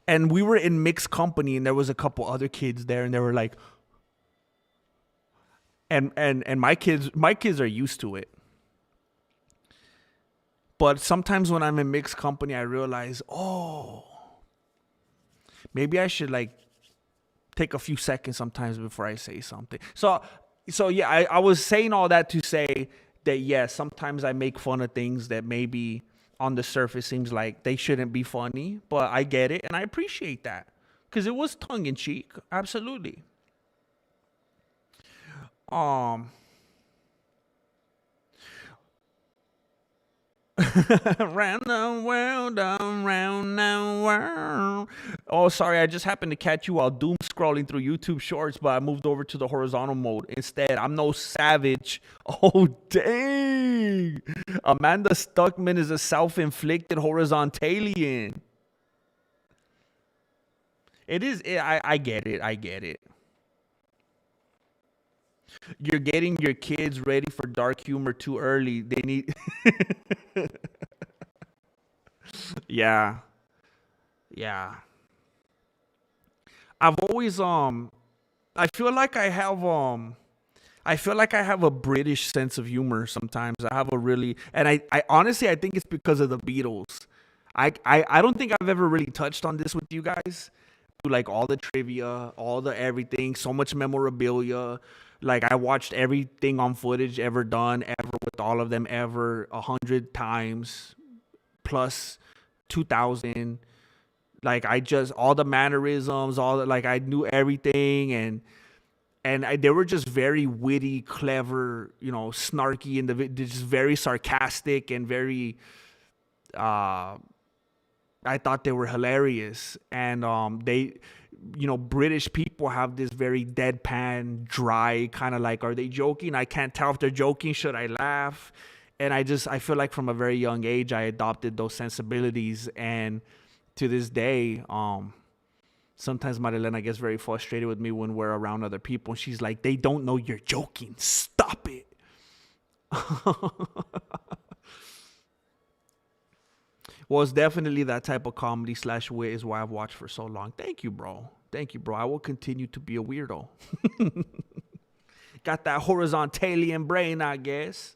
And we were in mixed company, and there was a couple other kids there, and they were like, and my kids are used to it. But sometimes when I'm in mixed company, I realize, maybe I should like take a few seconds sometimes before I say something. So yeah, I was saying all that to say that, yes, sometimes I make fun of things that maybe on the surface seems like they shouldn't be funny, but I get it and I appreciate that because it was tongue in cheek. Absolutely. Round the world, around the world. Oh, sorry, I just happened to catch you while doom scrolling through YouTube Shorts, but I moved over to the horizontal mode instead. I'm no savage. Oh, dang. Amanda Stuckman is a self-inflicted horizontalian. It is. I get it. I get it. You're getting your kids ready for dark humor too early. They need. Yeah. Yeah. I've always I feel like I have a British sense of humor sometimes. I have a really, and I honestly I think it's because of the Beatles. I don't think I've ever really touched on this with you guys. Like all the trivia, all the everything, so much memorabilia. Like I watched everything on footage ever done, ever with all of them ever 100 times plus 2000. Like I just all the mannerisms, all the, like I knew everything, and they were just very witty, clever, snarky, and just very sarcastic and very. I thought they were hilarious, and they, British people have this very deadpan, dry kind of like, are they joking? I can't tell if they're joking. Should I laugh? And I feel like from a very young age, I adopted those sensibilities, and to this day, sometimes Marilena gets very frustrated with me when we're around other people. And she's like, they don't know you're joking. Stop it. Well, it's definitely that type of comedy / wit is why I've watched for so long. Thank you, bro. Thank you, bro. I will continue to be a weirdo. Got that horizontalian brain, I guess.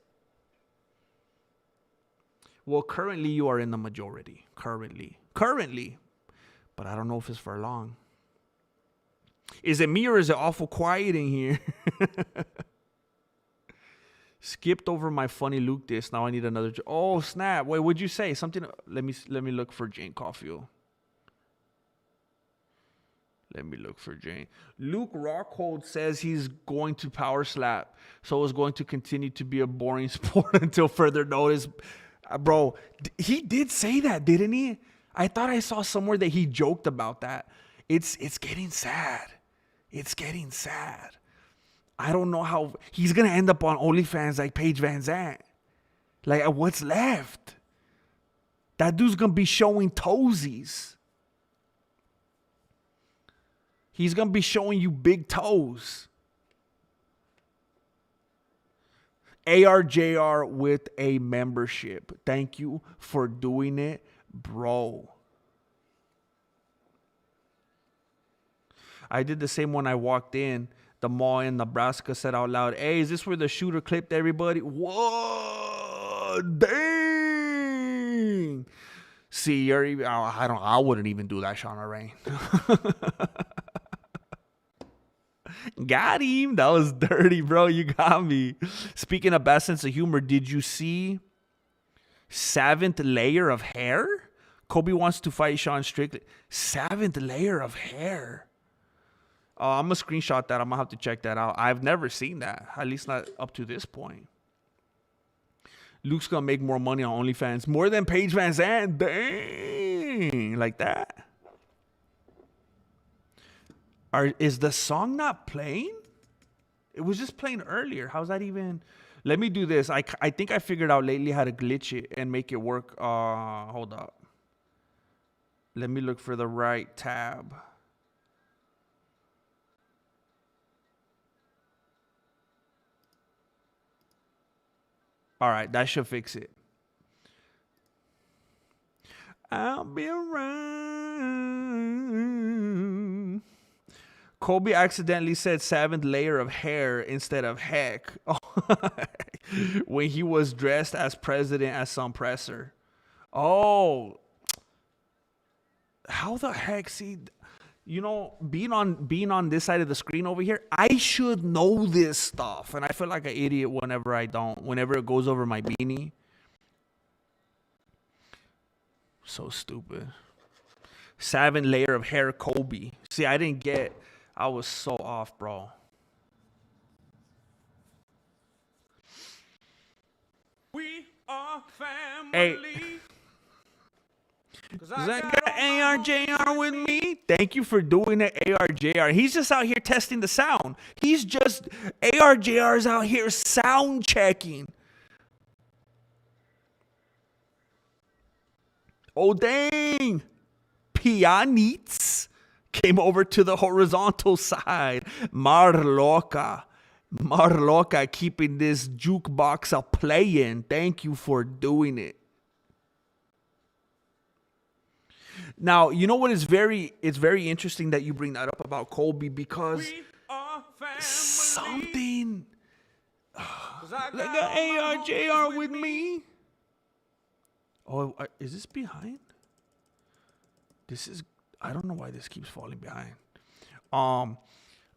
Well, currently you are in the majority. Currently. But I don't know if it's for long. Is it me or is it awful quiet in here? Skipped over my funny Luke diss. Now I need another. Oh snap! Wait, what'd you say? Something. Let me look for Jane Caulfield. Let me look for Jane. Luke Rockhold says he's going to power slap, so it's going to continue to be a boring sport until further notice. Bro, he did say that, didn't he? I thought I saw somewhere that he joked about that. It's getting sad. It's getting sad. I don't know how he's going to end up on OnlyFans like Paige Van Zandt. Like, what's left? That dude's going to be showing toesies. He's going to be showing you big toes. ARJR with a membership. Thank you for doing it, bro. I did the same when I walked in. The mall in Nebraska said out loud, "Hey, is this where the shooter clipped everybody?" Whoa, dang. See, you're even, I wouldn't even do that, Shauna Rain. Got him. That was dirty, bro. You got me. Speaking of bad sense of humor, did you see 7th layer of hair? Kobe wants to fight Sean Strickland. 7th layer of hair. I'm going to screenshot that. I'm going to have to check that out. I've never seen that. At least not up to this point. Luke's going to make more money on OnlyFans. More than Paige Van Zandt. Dang. Like that. Is the song not playing? It was just playing earlier. How's that even? Let me do this. I think I figured out lately how to glitch it and make it work. Hold up. Let me look for the right tab. All right, that should fix it. I'll be around. Kobe accidentally said 7th layer of hair instead of heck when he was dressed as president at some presser. Oh, how the heck? See, being on this side of the screen over here, I should know this stuff, and I feel like an idiot whenever I don't. Whenever it goes over my beanie, so stupid. 7th layer of hair, Kobe. See, I was so off, bro. We are family. Hey. Cause I got ARJR with me. Thank you for doing it, ARJR. He's just out here testing the sound. ARJR's out here sound checking. Oh, dang. Pianits came over to the horizontal side. Marloca keeping this jukebox a playing. Thank you for doing it. Now, you know what is it's very interesting that you bring that up about Kobe, because something like an ARJR with me. Oh, is this behind? I don't know why this keeps falling behind.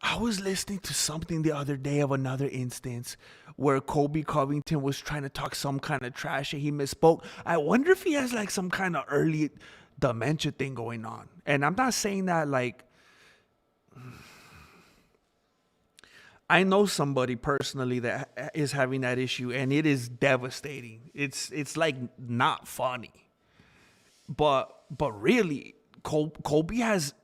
I was listening to something the other day of another instance where Kobe Covington was trying to talk some kind of trash and he misspoke. I wonder if he has like some kind of early dementia thing going on. And I'm not saying that like I know somebody personally that is having that issue and it is devastating. It's like not funny. But really Kobe has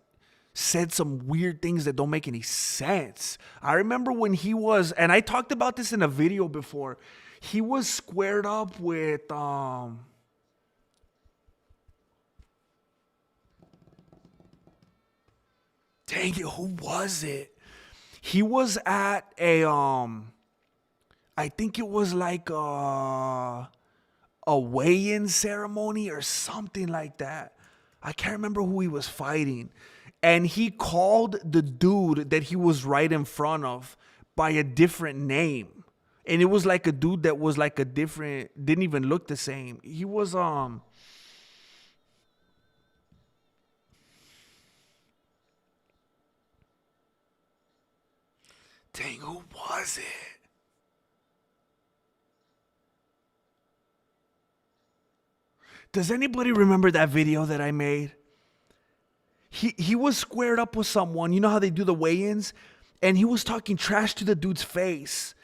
said some weird things that don't make any sense. I remember when he was, and I talked about this in a video before, he was squared up with dang it, who was it? He was at a I think it was like a weigh-in ceremony or something like that. I can't remember who he was fighting. And he called the dude that he was right in front of by a different name. And it was like a dude that was like a different, didn't even look the same. He was dang, who was it? Does anybody remember that video that I made? He was squared up with someone. You know how they do the weigh-ins? And he was talking trash to the dude's face.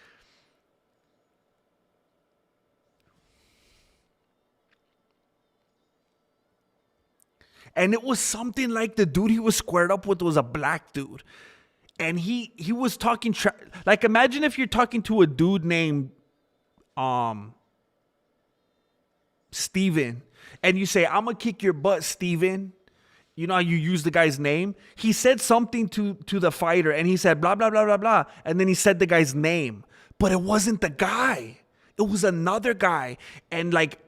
And it was something like the dude he was squared up with was a black dude. And he was talking like imagine if you're talking to a dude named Steven and you say, "I'm gonna kick your butt, Steven." You know how you use the guy's name? He said something to the fighter and he said blah, blah, blah, blah, blah. And then he said the guy's name. But it wasn't the guy. It was another guy. And like,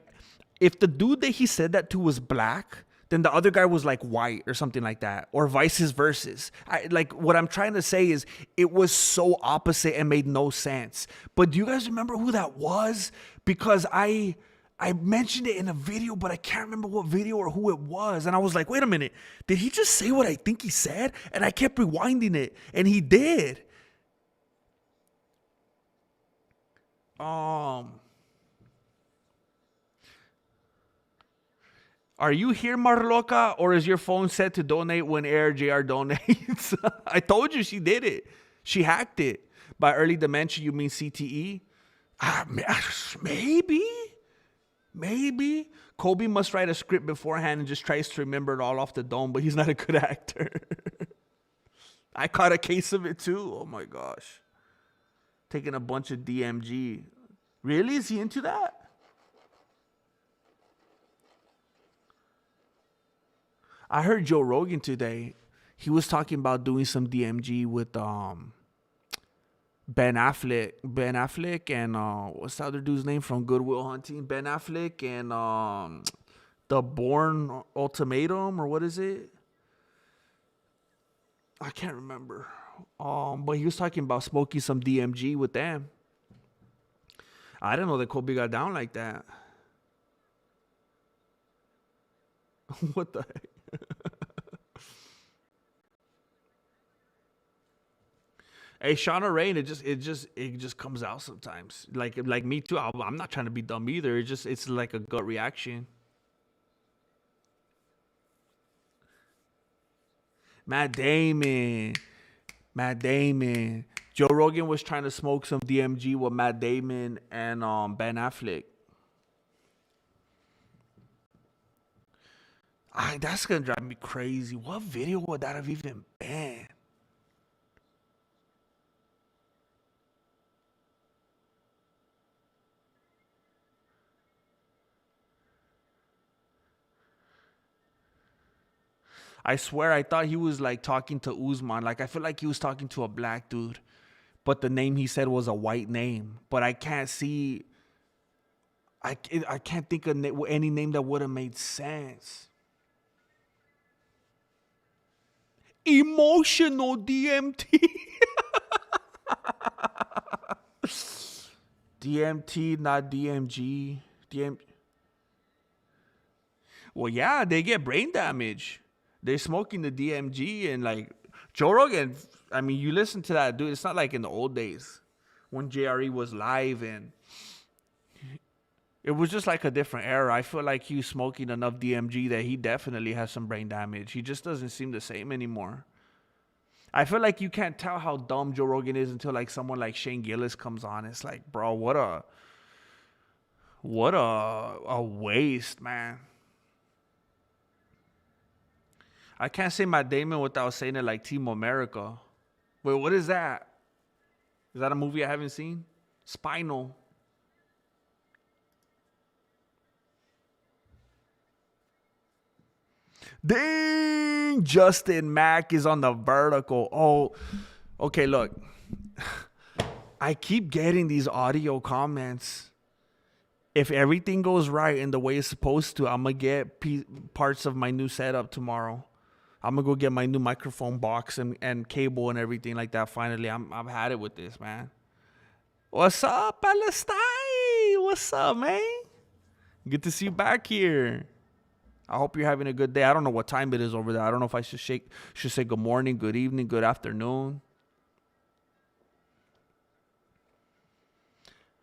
if the dude that he said that to was black, then the other guy was like white or something like that. Or vice versa. Like what I'm trying to say is it was so opposite and made no sense. But do you guys remember who that was? Because I mentioned it in a video, but I can't remember what video or who it was. And I was like, wait a minute, did he just say what I think he said? And I kept rewinding it, and he did. Are you here, Marloca, or is your phone set to donate when Air JR donates? I told you she did it. She hacked it. By early dementia, you mean CTE? Maybe. Kobe must write a script beforehand and just tries to remember it all off the dome, but he's not a good actor. I caught a case of it too. Oh my gosh. Taking a bunch of DMG. Really? Is he into that? I heard Joe Rogan today. He was talking about doing some DMG with Ben Affleck and what's the other dude's name from Good Will Hunting? Ben Affleck and the Bourne Ultimatum, or what is it? I can't remember. But he was talking about smoking some DMG with them. I didn't know that Kobe got down like that. What the heck? Hey, Shauna Rain, it just comes out sometimes. Like me too. I'm not trying to be dumb either. It's like a gut reaction. Matt Damon. Joe Rogan was trying to smoke some DMG with Matt Damon and Ben Affleck. That's gonna drive me crazy. What video would that have even been? I swear I thought he was like talking to Usman. Like I feel like he was talking to a black dude, but the name he said was a white name. But I can't see. I can't think of any name that would have made sense. Emotional DMT. DMT, not DMG. Well, yeah, they get brain damage. They're smoking the DMG and like Joe Rogan, I mean, you listen to that dude. It's not like in the old days when JRE was live and it was just like a different era. I feel like he was smoking enough DMG that he definitely has some brain damage. He just doesn't seem the same anymore. I feel like you can't tell how dumb Joe Rogan is until like someone like Shane Gillis comes on. It's like, bro, what a waste, man. I can't say Matt Damon without saying it like Team America. Wait, what is that? Is that a movie I haven't seen? Spinal. Dang, Justin Mack is on the vertical. Oh, okay, look. I keep getting these audio comments. If everything goes right in the way it's supposed to, I'm going to get parts of my new setup tomorrow. I'm going to go get my new microphone box and cable and everything like that. Finally, I've had it with this, man. What's up, Palestine? What's up, man? Good to see you back here. I hope you're having a good day. I don't know what time it is over there. I don't know if I should say good morning, good evening, good afternoon.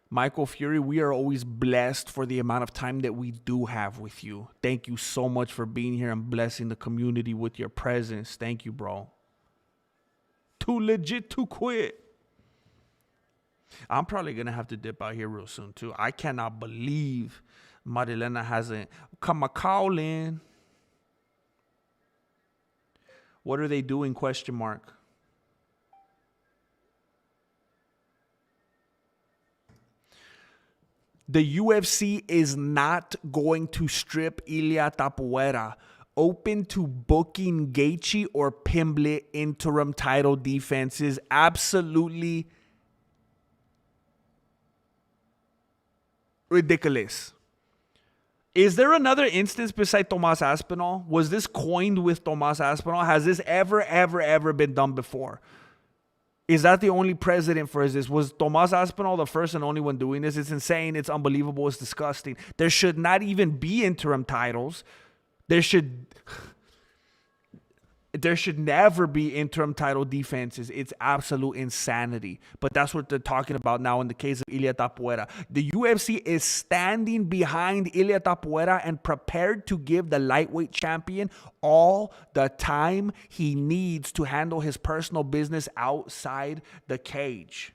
Michael Fury, we are always blessed for the amount of time that we do have with you. Thank you so much for being here and blessing the community with your presence. Thank you, bro. Too legit to quit. I'm probably going to have to dip out here real soon, too. I cannot believe Marilena hasn't come a calling. What are they doing? Question mark. The UFC is not going to strip Ilia Topuria. Open to booking Gaethje or Pimblett interim title defenses. Absolutely ridiculous. Is there another instance beside Tomas Aspinall? Was this coined with Tomas Aspinall? Has this ever been done before? Is that the only precedent for this? Was Tomas Aspinall the first and only one doing this? It's insane. It's unbelievable. It's disgusting. There should not even be interim titles. There should never be interim title defenses. It's absolute insanity. But that's what they're talking about now in the case of Ilia Topuria. The UFC is standing behind Ilia Topuria and prepared to give the lightweight champion all the time he needs to handle his personal business outside the cage.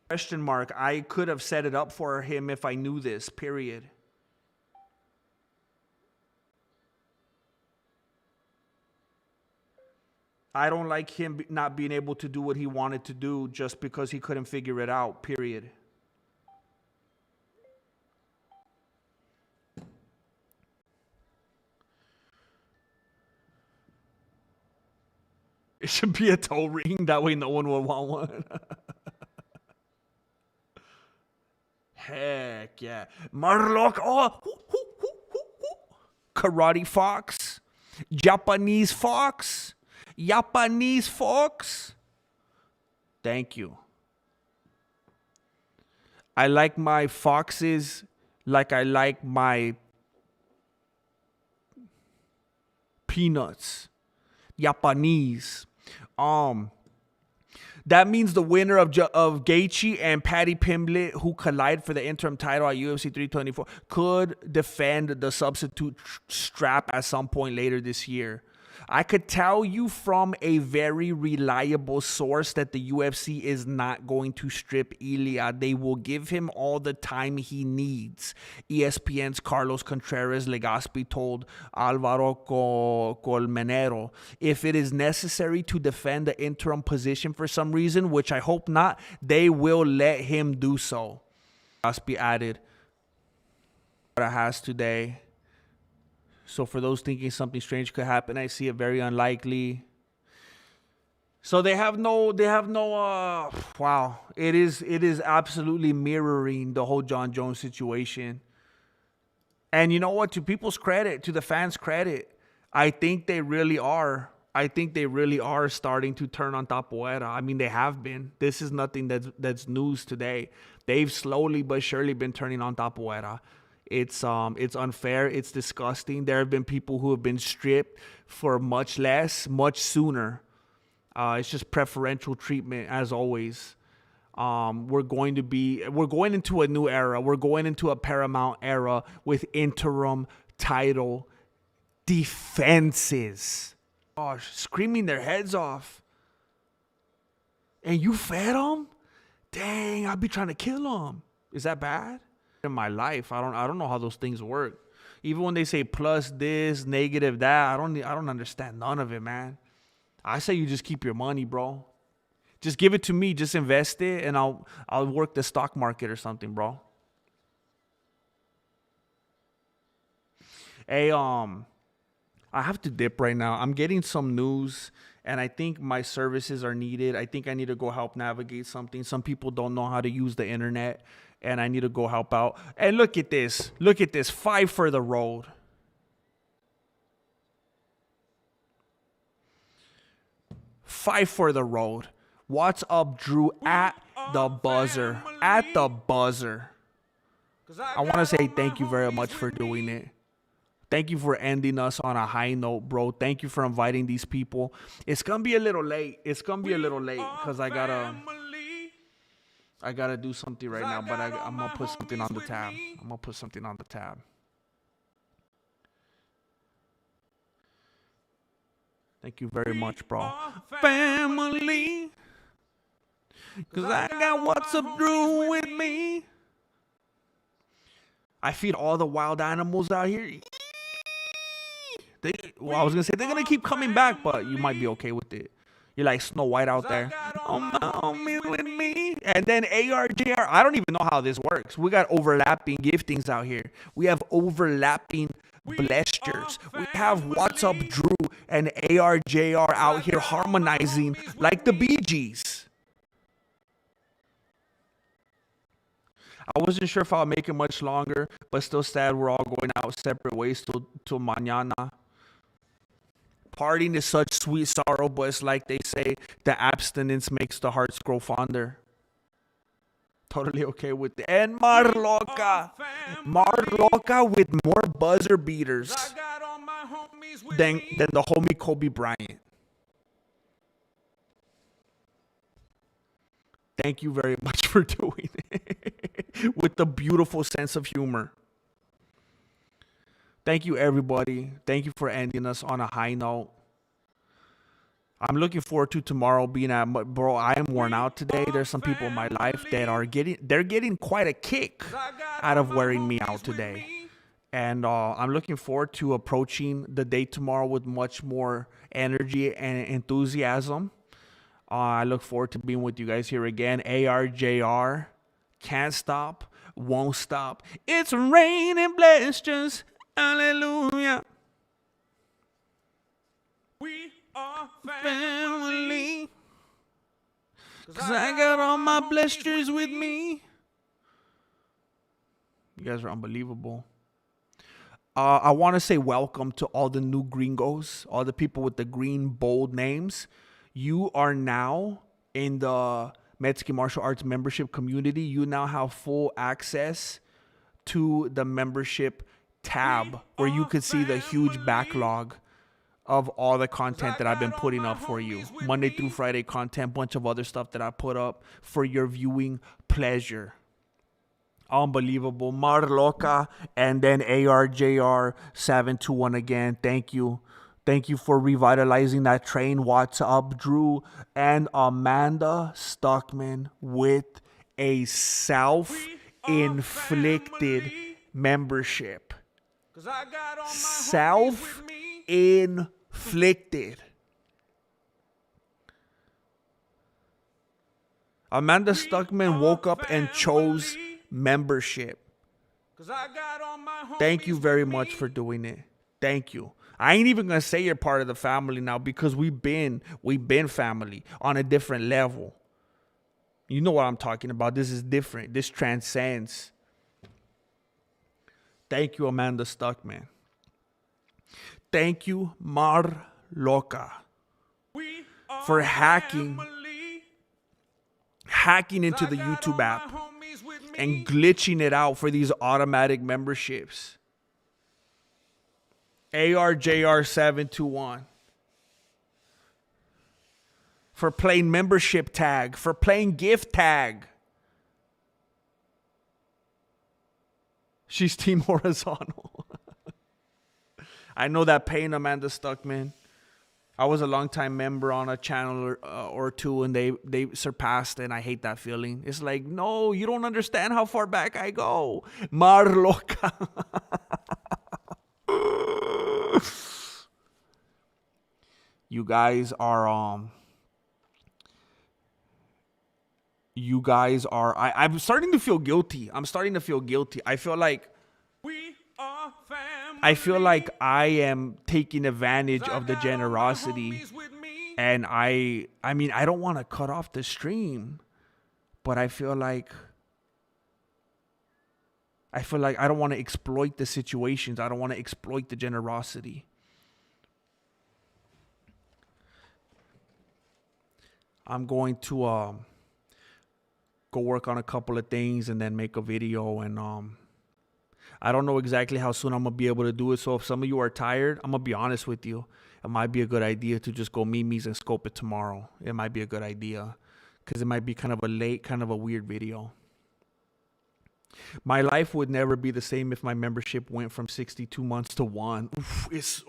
Question mark. I could have set it up for him if I knew this, period. I don't like him not being able to do what he wanted to do just because he couldn't figure it out, period. It should be a toe ring. That way no one will want one. Heck yeah. Marlock. Oh. Karate Fox. Japanese Fox. Japanese Fox. Thank you. I like my foxes like I like my peanuts. Japanese. That means the winner of Gaethje and Paddy Pimblett, who collide for the interim title at UFC 324, could defend the substitute strap at some point later this year. I could tell you from a very reliable source that the UFC is not going to strip Ilia. They will give him all the time he needs. ESPN's Carlos Contreras Legaspi told Alvaro Colmenero, if it is necessary to defend the interim position for some reason, which I hope not, they will let him do so. Legaspi added, what has today. So for those thinking something strange could happen, I see it very unlikely. So they have no, wow. It is absolutely mirroring the whole John Jones situation. And you know what? To people's credit, to the fans' credit, I think they really are I think they really are starting to turn on Tapoera. I mean, they have been. This is nothing that's news today. They've slowly but surely been turning on Tapoera. It's unfair. It's disgusting. There have been people who have been stripped for much less, much sooner. It's just preferential treatment as always. We're going into a new era. We're going into a Paramount era with interim title defenses. Gosh, screaming their heads off. And you fed them? Dang, I'd be trying to kill them. Is that bad? In my life, I don't know how those things work. Even when they say plus this, negative that, I don't understand none of it, man. I say you just keep your money, bro. Just give it to me, just invest it, and I'll work the stock market or something, bro. Hey, I have to dip right now. I'm getting some news, and I think my services are needed. I think I need to go help navigate something. Some people don't know how to use the internet, and I need to go help out. And look at this. Look at this. 5 for the road. Five for the road. What's up, Drew? At the buzzer. At the buzzer. I want to say thank you very much for doing it. Thank you for ending us on a high note, bro. Thank you for inviting these people. It's going to be a little late. It's going to be a little late because I gotta do something right now, but I'm going to put something on the tab. I'm going to put something on the tab. Thank you very much, bro. Family. Because I got What's Up Drew with me. I feed all the wild animals out here. I was going to say they're going to keep coming back, but you might be okay with it. You're like Snow White out there. Oh, my homie with me. And then ARJR. I don't even know how this works. We got overlapping giftings out here. We have overlapping blessures. We have What's Up Drew and ARJR out here harmonizing like the Bee Gees. I wasn't sure if I'll make it much longer, but still sad we're all going out separate ways till mañana. Partying is such sweet sorrow, but it's like they say, the abstinence makes the hearts grow fonder. Totally okay with it. And Marloca with more buzzer beaters than the homie Kobe Bryant. Thank you very much for doing it with the beautiful sense of humor. Thank you, everybody. Thank you for ending us on a high note. I'm looking forward to tomorrow being at, bro, I am worn out today. There's some people in my life that are getting quite a kick out of wearing me out today. And I'm looking forward to approaching the day tomorrow with much more energy and enthusiasm. I look forward to being with you guys here again. ARJR, can't stop, won't stop. It's raining blessings. Hallelujah. We are Family. Cause I got all my blessings with me. You guys are unbelievable. I want to say welcome to all the new gringos, all the people with the green bold names. You are now in the Mexican Martial Arts membership community. You now have full access to the membership tab where you could see the huge backlog of all the content that I've been putting up for you. Monday through Friday content, bunch of other stuff that I put up for your viewing pleasure. Unbelievable. Marloca and then ARJR 721 again. Thank you. Thank you for revitalizing that train. What's up, Drew? And Amanda Stuckman with a self-inflicted membership. Self-inflicted. Amanda Stuckman woke up and chose membership. Thank you very much for doing it. Thank you. I ain't even gonna say you're part of the family now because we've been family on a different level. You know what I'm talking about. This is different. This transcends. Thank you, Amanda Stuckman. Thank you, Marloca. We are for hacking into the I got all YouTube my app homies with me. and glitching it out for these automatic memberships. ARJR721. For playing membership tag, for playing gift tag. She's Team Horizontal. I know that pain, Amanda Stuckman. I was a longtime member on a channel or two, and they surpassed, and I hate that feeling. It's like, no, you don't understand how far back I go. Mar loca. You guys are I'm starting to feel guilty. I feel like We are family. I am taking advantage of the generosity. And I mean, I don't want to cut off the stream, but I feel like I don't want to exploit the situations. I don't want to exploit the generosity. I'm going to go work on a couple of things and then make a video, and I don't know exactly how soon I'm going to be able to do it. So if some of you are tired, I'm going to be honest with you. It might be a good idea to just go memes and scope it tomorrow. It might be a good idea because it might be kind of a late, kind of a weird video. My life would never be the same if my membership went from 62 months to 1. Oof, it's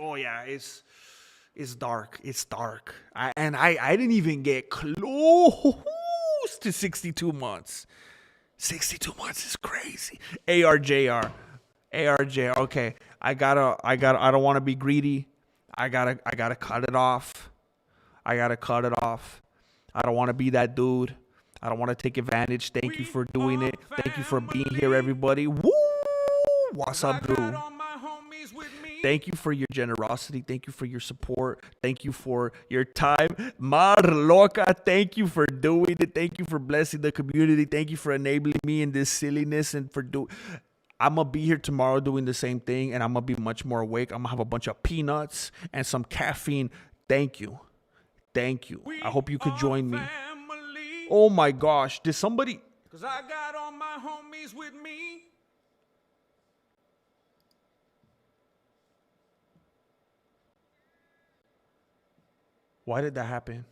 dark. It's dark. I didn't even get close to 62 months. 62 months is crazy. ARJR. Okay. I don't want to be greedy. I gotta cut it off. I don't want to be that dude. I don't want to take advantage. Thank you for doing it. Thank you for being here, everybody. Woo! What's up, Drew? Thank you for your generosity. Thank you for your support. Thank you for your time. Mar loca, thank you for doing it. Thank you for blessing the community. Thank you for enabling me in this silliness and for doing. I'm going to be here tomorrow doing the same thing, and I'm going to be much more awake. I'm going to have a bunch of peanuts and some caffeine. Thank you. Thank you. I hope you could join me. Oh my gosh. Did somebody... Because I got all my homies with me. Why did that happen?